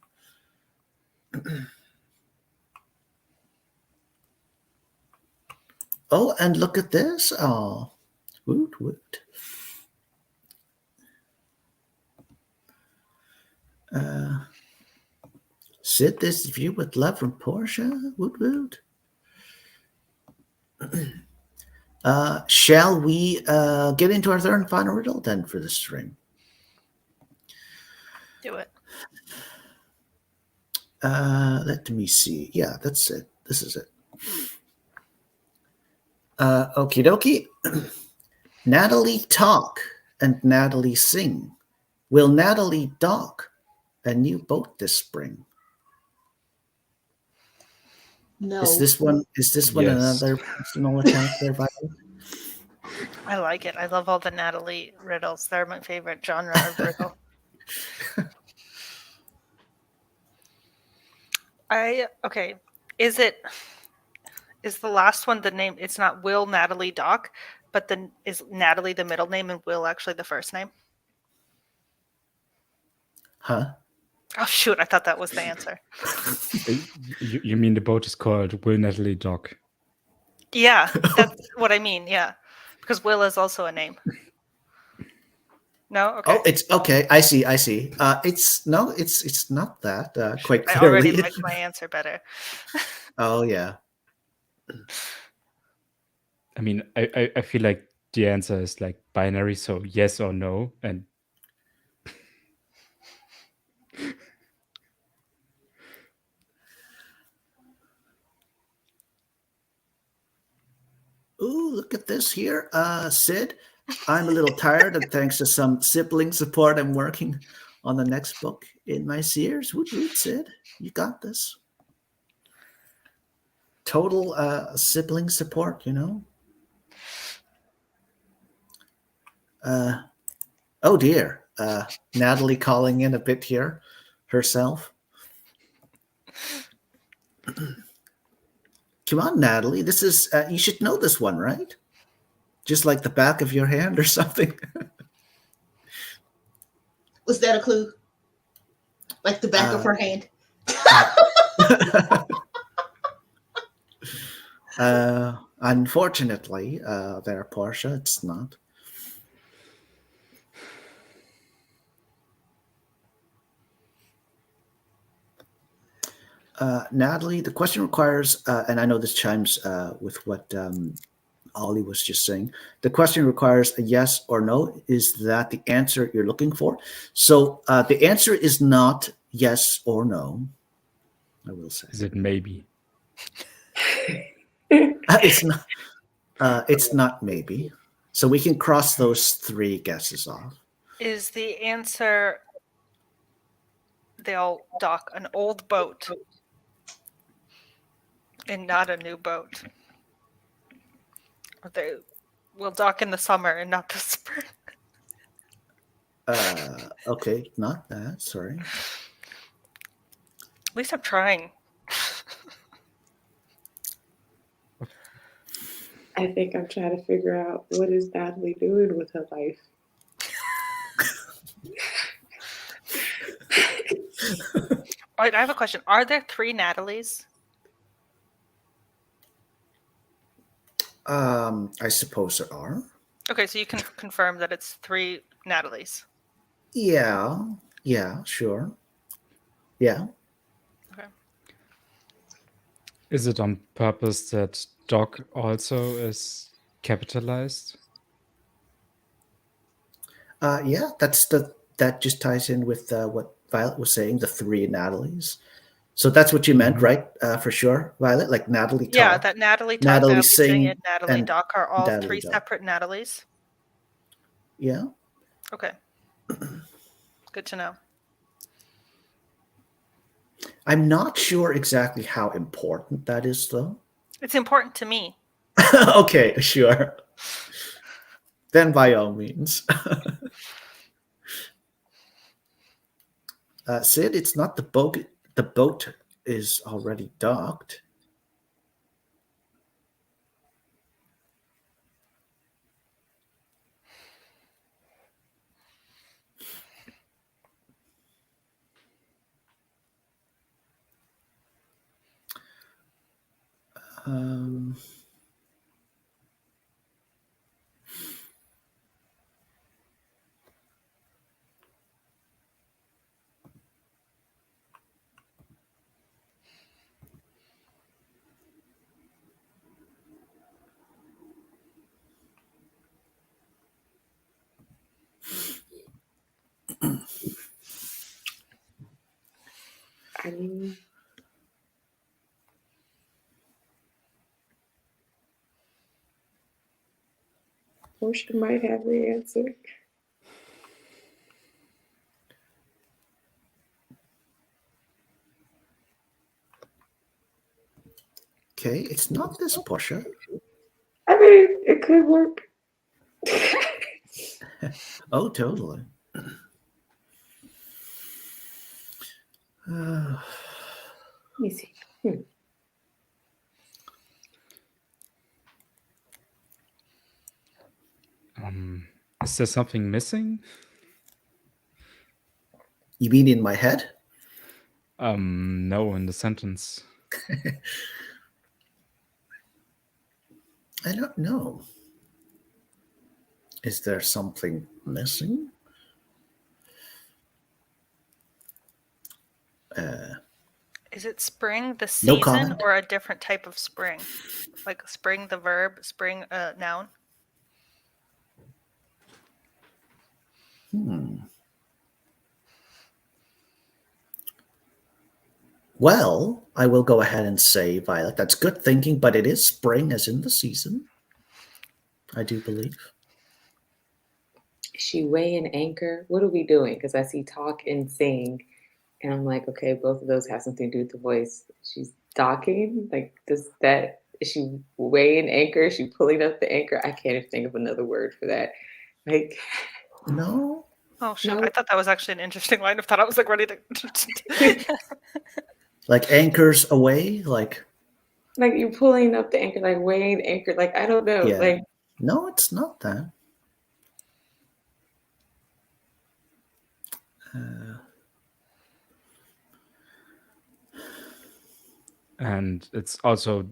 Oh, and look at this. Oh, woot. Sid, this view with love from Porscha. Woot. Shall we get into our third and final riddle then for this stream? Do it. Let me see. Yeah, that's it. This is it. Okie dokie. Natalie talk and Natalie sing. Will Natalie dock a new boat this spring? No. Is this one Yes. another personal attempt there, Violet? I like it. I love all the Natalie riddles. They're my favorite genre of riddle. Okay. Is the last one the name? It's not Will Natalie Doc, but then is Natalie the middle name and Will actually the first name? Huh? Oh shoot! I thought that was the answer. You mean the boat is called Will Natalie Dock? Yeah, that's what I mean. Yeah, because Will is also a name. No. Okay. Oh, it's okay. I see. It's not that quite I clearly. already like my answer better. Oh yeah. I mean, I feel like the answer is like binary, so yes or no, and Ooh, look at this here. Sid, I'm a little tired, and thanks to some sibling support, I'm working on the next book in my series. Woot, Sid. You got this. Total sibling support, you know? Oh, dear. Natalie calling in a bit here herself. Come on, Natalie. This is, you should know this one, right? Just like the back of your hand or something. Was that a clue? Like the back of her hand? Unfortunately, there, Porscha, it's not. Natalie, the question requires, and I know this chimes with what Ollie was just saying. The question requires a yes or no. Is that the answer you're looking for? So the answer is not yes or no. I will say. is it maybe? It's not. It's not maybe. So we can cross those three guesses off. Is the answer they'll dock an old boat and not a new boat? Or they will dock in the summer and not the spring? Okay, not that. Sorry. At least I'm trying. I think I'm trying to figure out what is Natalie doing with her life. All right, I have a question. Are there 3 Natalies? I suppose there are. Okay, so you can confirm that it's 3 Natalies. Yeah, sure. Yeah. Okay. Is it on purpose that Doc also is capitalized? Yeah, that just ties in with what Violet was saying, the 3 Natalies. So that's what you meant, right? For sure, Violet, like Natalie Talk. Yeah, that Natalie Talk, Natalie Natalie Sing, and Natalie and Doc are all Natalie 3 Doc. separate Natalies. Yeah. Okay. Good to know. I'm not sure exactly how important that is, though. It's important to me. Okay, sure. Then by all means. Sid, it's not the boat. The boat is already docked. Um, I mean, Porscha might have the answer. okay, it's not this Porscha. I mean, it could work. Oh, totally. Let me see. Is there something missing? You mean in my head? No, in the sentence. I don't know. Is there something missing? Is it spring, the No season, comment. or a different type of spring? Like spring, the verb, spring, noun? Well, I will go ahead and say, Violet, that's good thinking, but it is spring as in the season. I do believe. Is she weigh and anchor? What are we doing? Because I see talk and sing, and I'm like, okay, both of those have something to do with the voice. She's docking. Like, is she weigh and anchor? Is she pulling up the anchor? I can't even think of another word for that. Like, No. Oh shit! No. I thought that was actually an interesting line of thought. I was like ready to. Like anchors away, like you're pulling up the anchor, like weighing the anchor. Like, I don't know. yeah. Like, No, it's not that. And it's also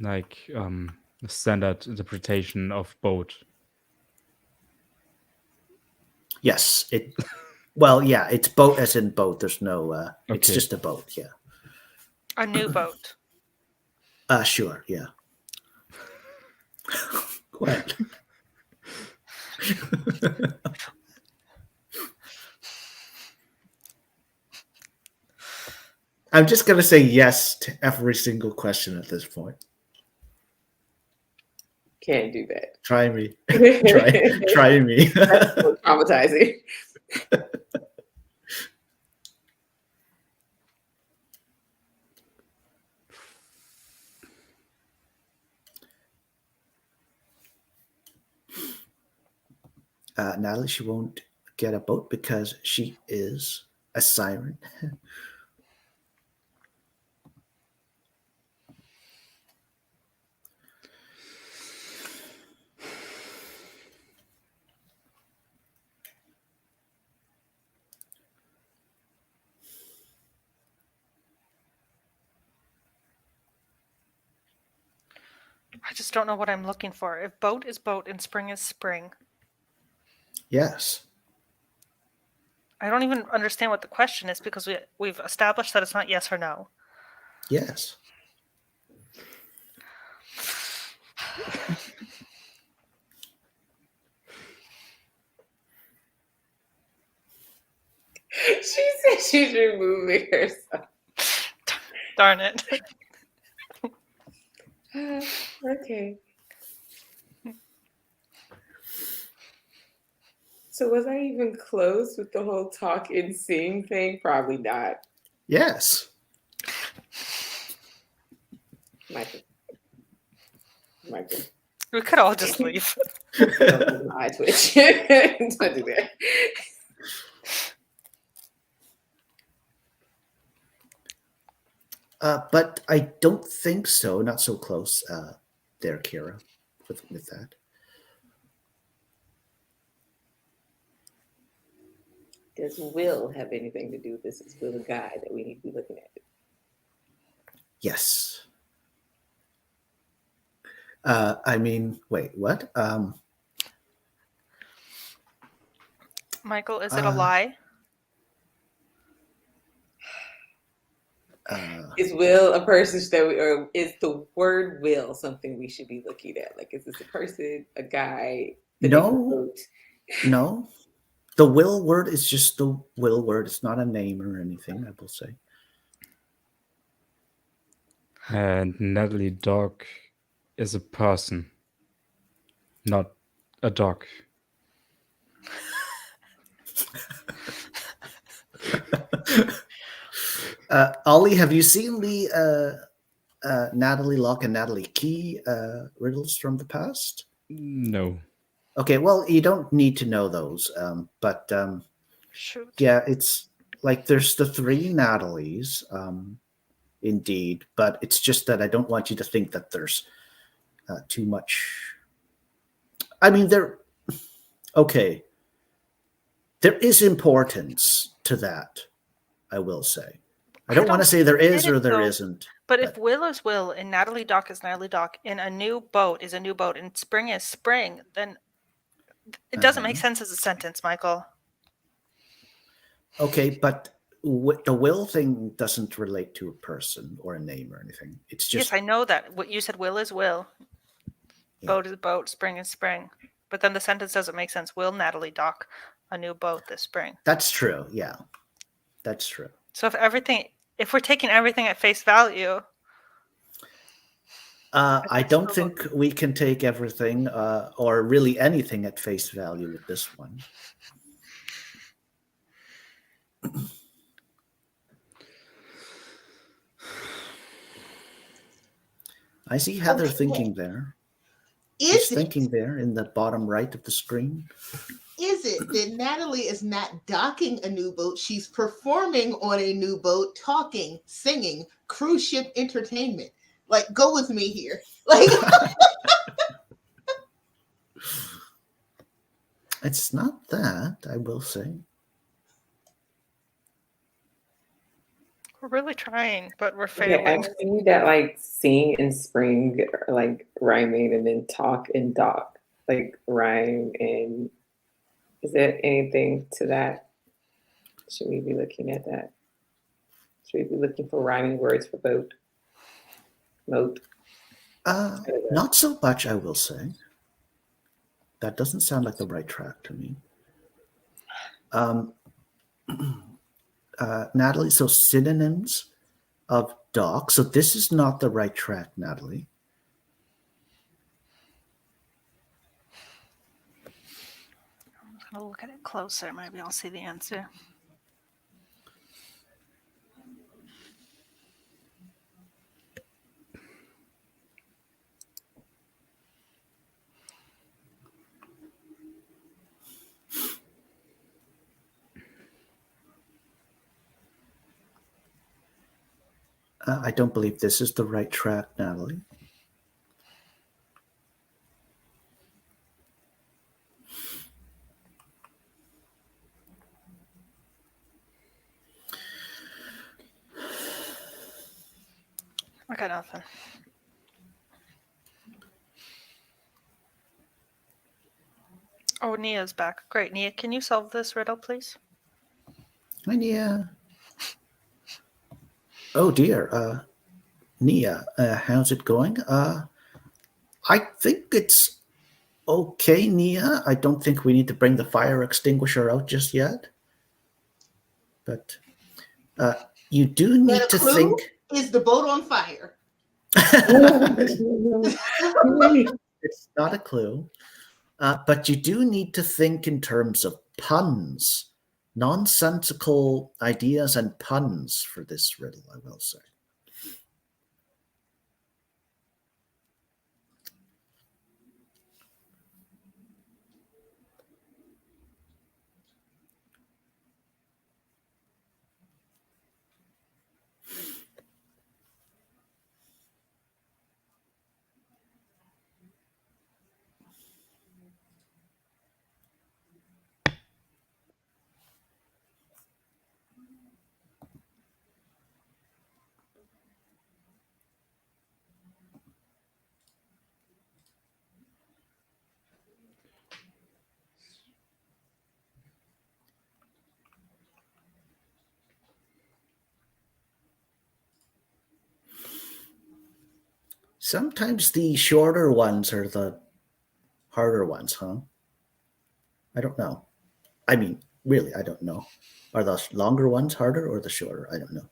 like a standard interpretation of boat. Yes, it. Well, yeah, it's boat as in boat. There's no. It's Okay. just a boat. Yeah. A new boat. Sure. Yeah. What? I'm just gonna say yes to every single question at this point. can't do that. Try me. try me. That's so traumatizing. Natalie, she won't get a boat because she is a siren. I just don't know what I'm looking for. If boat is boat and spring is spring, Yes. I don't even understand what the question is because we've established that it's not yes or no. Yes. She said she's removing herself. Darn it. Okay. So was I even close with the whole talk and sing thing? Probably not. Yes. Michael. We could all just leave. I twitch. Don't do that. But I don't think so. Not so close there, Kira, with that. Does Will have anything to do with this? Is Will a guy that we need to be looking at? Yes. I mean, wait, what? Michael, is it a lie? Is Will a person or is the word Will something we should be looking at? Like, is this a person, a guy? No. The will word is just the will word. It's not a name or anything, I will say. And Natalie Dog is a person, not a dog. Ollie, have you seen the Natalie Locke and Natalie Key riddles from the past? No. Okay, well, you don't need to know those, but Shoot. Yeah, it's like there's the three Natalies, indeed, but it's just that I don't want you to think that there's too much. I mean, okay. There is importance to that, I will say. I don't want to say there is or there isn't. But if Will is Will and Natalie Dock is Natalie Dock and a new boat is a new boat and spring is spring, then it doesn't make sense as a sentence, Michael. Okay, but the will thing doesn't relate to a person or a name or anything. It's just... Yes, I know that. What you said, Will is Will. Yeah. Boat is boat, spring is spring. But then the sentence doesn't make sense. Will Natalie Dock a new boat this spring? That's true, yeah. That's true. So if we're taking everything at face value... I don't think we can take everything or really anything at face value with this one. I see Heather thinking there. She's thinking there in the bottom right of the screen. Is it that Natalie is not docking a new boat? She's performing on a new boat, talking, singing, cruise ship entertainment. Like, go with me here. Like, it's not that, I will say. We're really trying, but we're failing. Yeah, I see that like sing and spring are like rhyming, and then talk and dock like rhyme. And is there anything to that? Should we be looking at that? Should we be looking for rhyming words for boat? Moat? Not so much, I will say. That doesn't sound like the right track to me. Natalie, so synonyms of dock. So this is not the right track, Natalie. I'm going to look at it closer. Maybe I'll see the answer. I don't believe this is the right track, Natalie. I got nothing. Oh, Nia's back. Great. Nia, can you solve this riddle, please? Hi, Nia. Oh, dear. Nia, how's it going? I think it's okay, Nia. I don't think we need to bring the fire extinguisher out just yet. But you do need to think... Is the boat on fire? It's not a clue. But you do need to think in terms of puns. Nonsensical ideas and puns for this riddle, I will say. Sometimes the shorter ones are the harder ones, huh? I don't know. I mean, really, I don't know. Are the longer ones harder or the shorter? I don't know.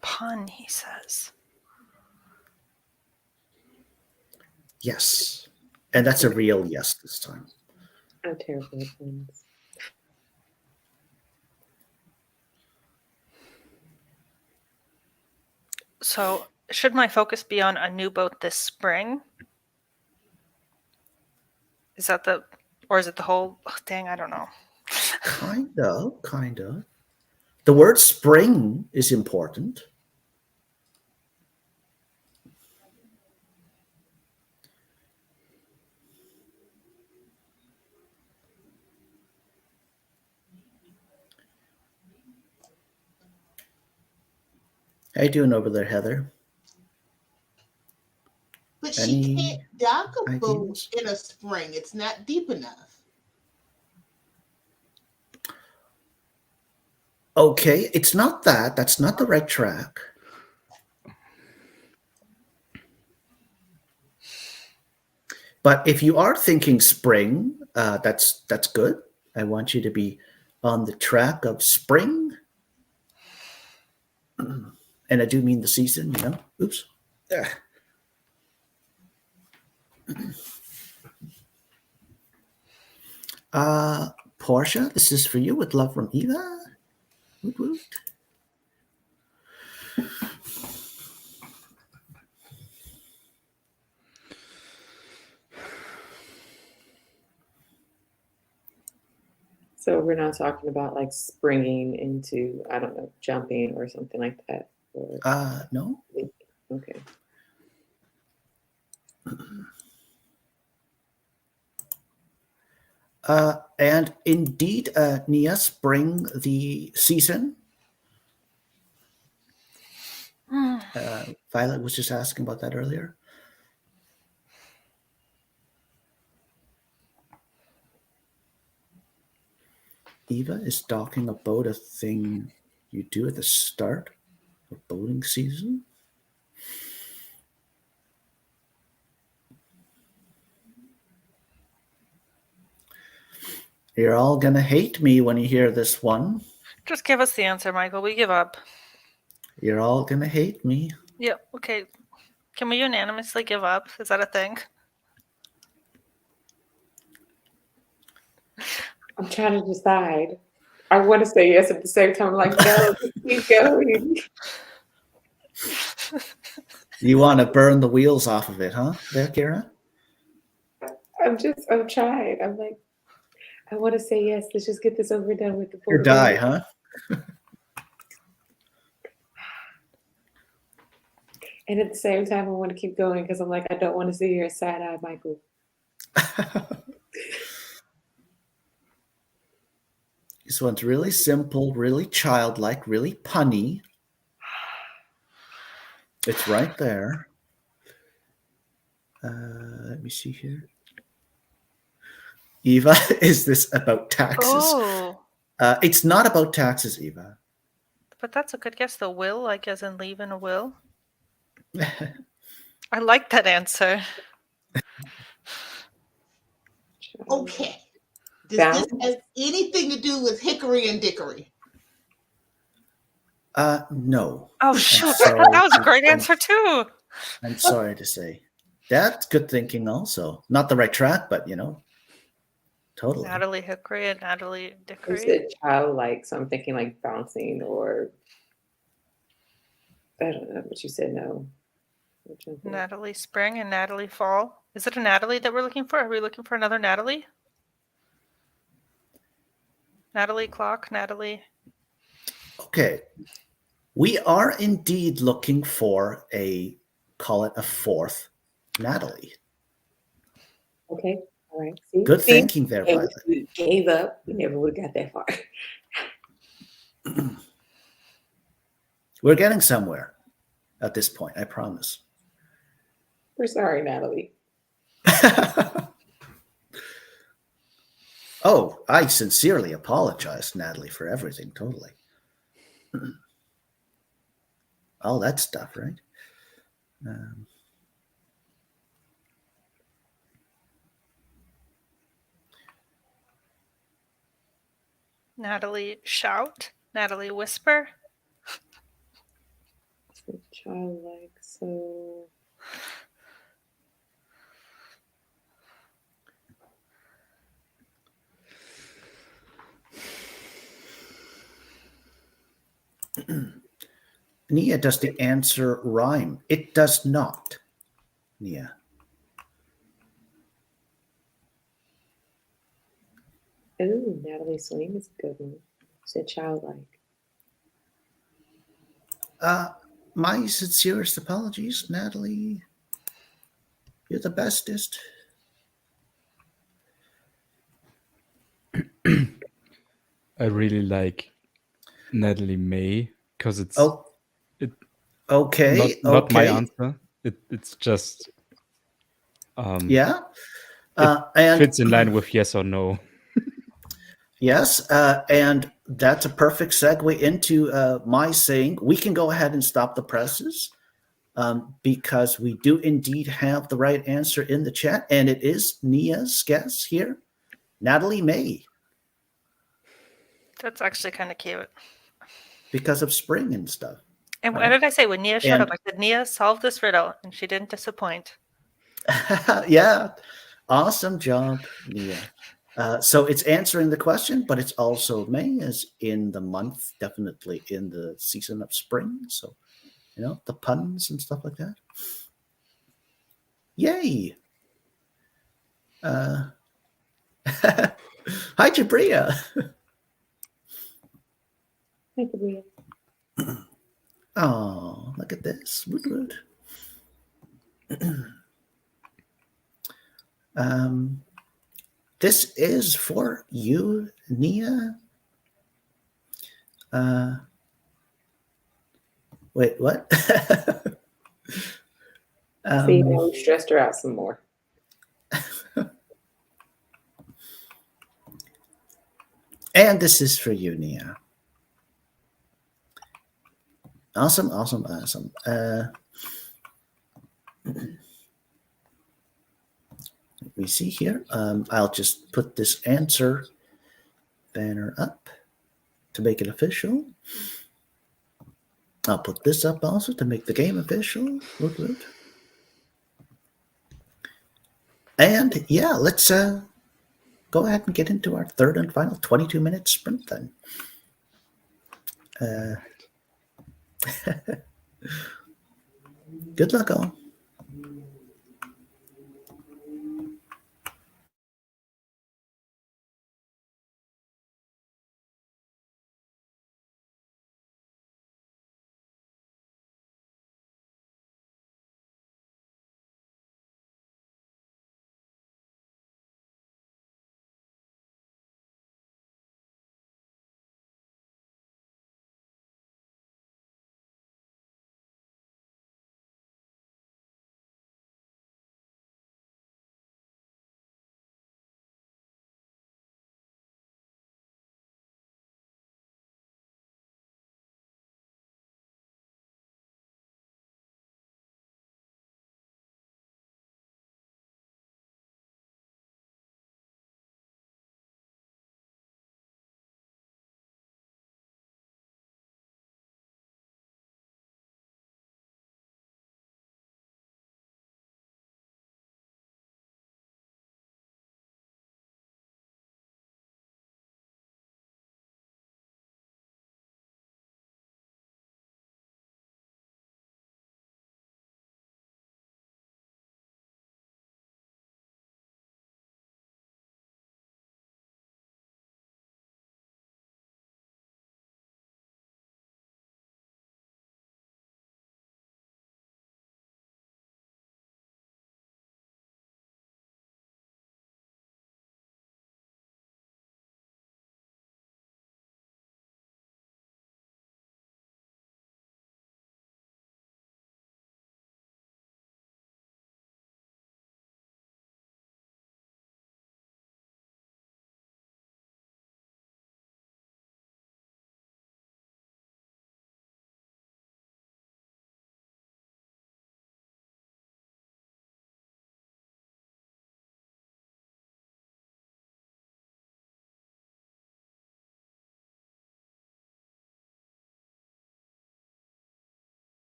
Pun, he says. Yes. And that's a real yes this time. I'm terrible at puns. So, should my focus be on a new boat this spring? Is that or is it the whole? Oh, dang, I don't know. Kind of. The word spring is important. How you doing over there, Heather? But she can't dock a ideas? boat in a spring. It's not deep enough. Okay, it's not that. That's not the right track. But if you are thinking spring, that's good. I want you to be on the track of spring. And I do mean the season, you know. Oops. Porscha, this is for you with love from Eva. Woot woot. So we're not talking about like springing into, I don't know, jumping or something like that. Or... No. Okay. And indeed, Nia, spring the season. Violet was just asking about that earlier. Eva, is docking a boat a thing you do at the start of boating season? You're all gonna hate me when you hear this one. Just give us the answer, Michael. We give up. You're all gonna hate me. Yeah, okay. Can we unanimously give up? Is that a thing? I'm trying to decide. I want to say yes at the same time. I'm like, no, keep going. You want to burn the wheels off of it, huh, there, Kira? I'm trying. I'm like, I want to say yes. Let's just get this over and done with. Or die, huh? And at the same time, I want to keep going because I'm like, I don't want to see your side-eye, Michael. This one's really simple, really childlike, really punny. It's right there. Let me see here. Eva, is this about taxes? Oh. It's not about taxes, Eva. But that's a good guess, though. Will, like as in leave in a will? I like that answer. Okay. Does this have anything to do with hickory and dickory? No. Oh, shoot. That was a great answer, too. I'm sorry to say. That's good thinking also. Not the right track, but, you know, totally. Natalie Hickory and Natalie Dickory. You said childlike, so I'm thinking like bouncing or... I don't know, but you said no. Natalie Spring and Natalie Fall. Is it a Natalie that we're looking for? Are we looking for another Natalie? Natalie Clock, Natalie. Okay. We are indeed looking for call it a fourth Natalie. Okay. All right. Good thinking there, Violet. We gave up. We never would have got that far. We're getting somewhere at this point, I promise. We're sorry, Natalie. Oh, I sincerely apologize, Natalie, for everything, totally. all that stuff, right? Natalie shout. Natalie whisper. So childlike. So. Nia, does the answer rhyme? It does not, Nia. Ooh, Natalie Swing is a good one. Said childlike. My sincerest apologies, Natalie. You're the bestest. I really like Natalie May because it's okay. Not my answer. It's just yeah. It fits in line with yes or no. Yes, and that's a perfect segue into my saying we can go ahead and stop the presses because we do indeed have the right answer in the chat, and it is Nia's guess here, Natalie May. That's actually kind of cute. Because of spring and stuff. And right? What did I say when Nia showed up? I said, Nia, solve this riddle, and she didn't disappoint. Yeah, awesome job, Nia. So it's answering the question, but it's also May as in the month, definitely in the season of spring. So, the puns and stuff like that. Yay. Hi, Jabria. Hi, Jabria. Oh, look at this. Woot woot. This is for you, Nia. Wait, what? See, now we stressed her out some more. And this is for you, Nia. Awesome, awesome, awesome. Let me see here. I'll just put this answer banner up to make it official. I'll put this up also to make the game official. Woot woot. And yeah, let's go ahead and get into our third and final 22-minute sprint then. Good luck, all.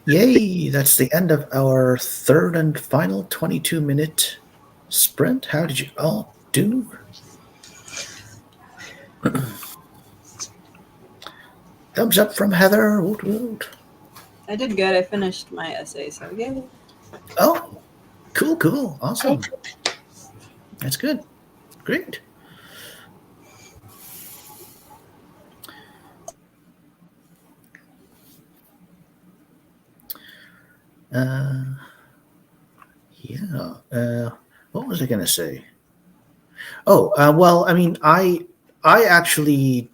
Yay! That's the end of our third and final 22-minute sprint. How did you all do? Thumbs up from Heather. Woot, woot. I did good. I finished my essay, so yay. Oh, cool. Awesome. That's good. Great. What was I going to say? Oh, well, I mean, I actually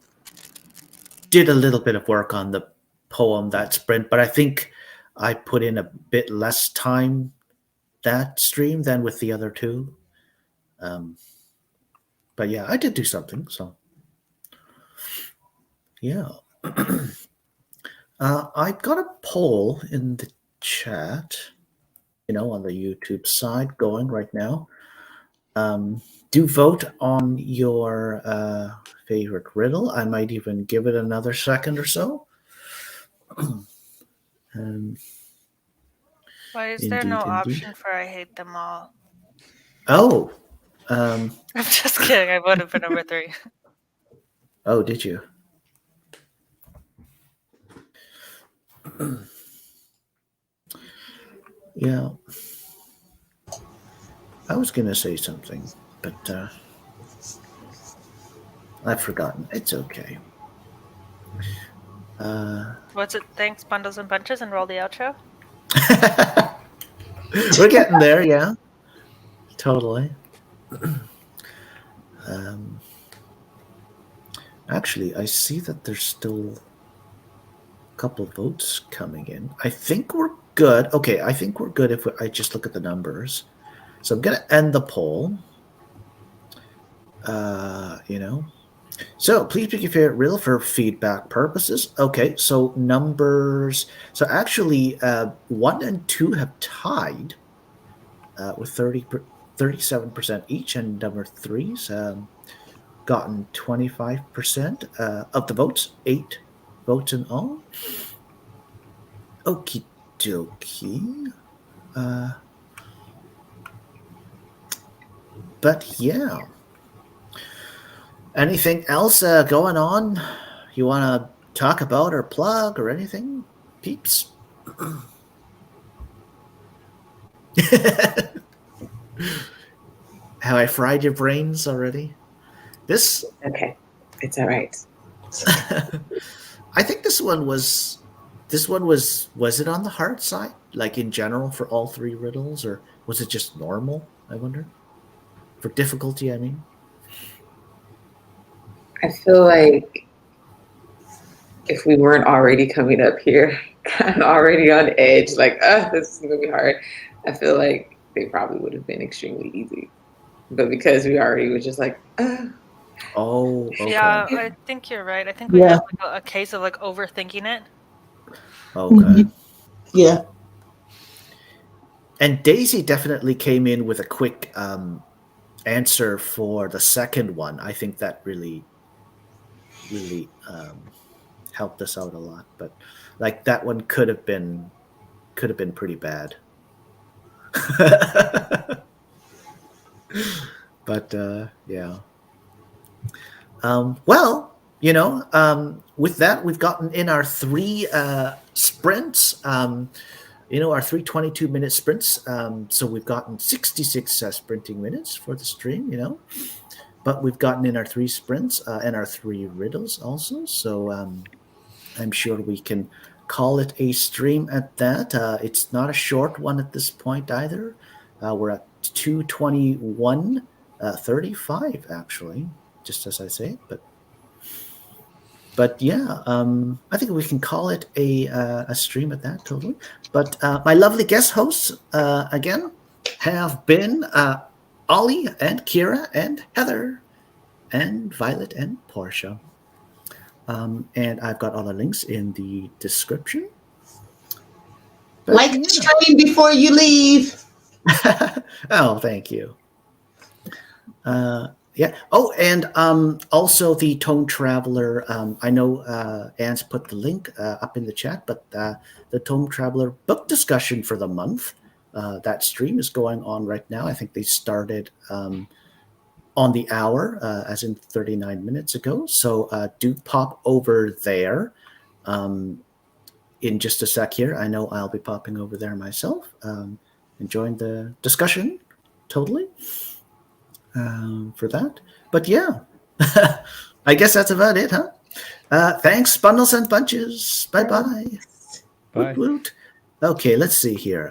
did a little bit of work on the poem, that sprint, but I think I put in a bit less time that stream than with the other two. But yeah, I did do something, so yeah. I've got a poll in the chat, on the YouTube side going right now. Do vote on your favorite riddle. I might even give it another second or so. Why is there no option for I hate them all? Oh. I'm just kidding. I voted for number 3. Oh, did you? Yeah. I was going to say something, but I've forgotten. It's okay. What's it? Thanks, bundles and bunches, and roll the outro? We're getting there, yeah. Totally. Actually, I see that there's still a couple of votes coming in. I think we're good. Okay, I think we're good if I just look at the numbers. So I'm going to end the poll. So please pick your favorite riddle for feedback purposes. Okay, so numbers. So actually, 1 and 2 have tied with 37% each, and number 3's gotten 25% of the votes, 8 votes in all. Okie dokie. But yeah. Anything else going on you want to talk about or plug or anything, peeps? How I fried your brains already? This okay, it's all right. I think this one was it on the hard side, like in general for all 3 riddles, or was it just normal? I wonder. For difficulty, I mean. I feel like if we weren't already coming up here, kind of already on edge, like, this is gonna be hard, I feel like they probably would have been extremely easy. But because we already were just like, Oh, okay. Yeah, I think you're right. I think we have like a case of like overthinking it. Okay. Yeah. And Daisy definitely came in with a quick answer for the second one. I think that really helped us out a lot. But like that one could have been pretty bad. But yeah. Well, with that, we've gotten in our 3 sprints. Our 3 22-minute sprints. So we've gotten 66 sprinting minutes for the stream, But we've gotten in our 3 sprints and our 3 riddles also. So I'm sure we can call it a stream at that. It's not a short one at this point either. We're at 2:21:35 actually, just as I say it. But yeah, I think we can call it a stream at that, totally. But my lovely guest hosts, again, have been Ollie and Kira and Heather and Violet and Porscha. And I've got all the links in the description. But, like the stream before you leave. Oh, thank you. Yeah. Oh, and also the Tome Traveler. I know Anne's put the link up in the chat, but the Tome Traveler book discussion for the month, that stream is going on right now. I think they started on the hour, as in 39 minutes ago. So do pop over there in just a sec here. I know I'll be popping over there myself, enjoying the discussion totally. For that. But yeah, I guess that's about it, huh? Thanks, Bundles and Bunches. Bye-bye. Bye. Woot woot. Okay, let's see here.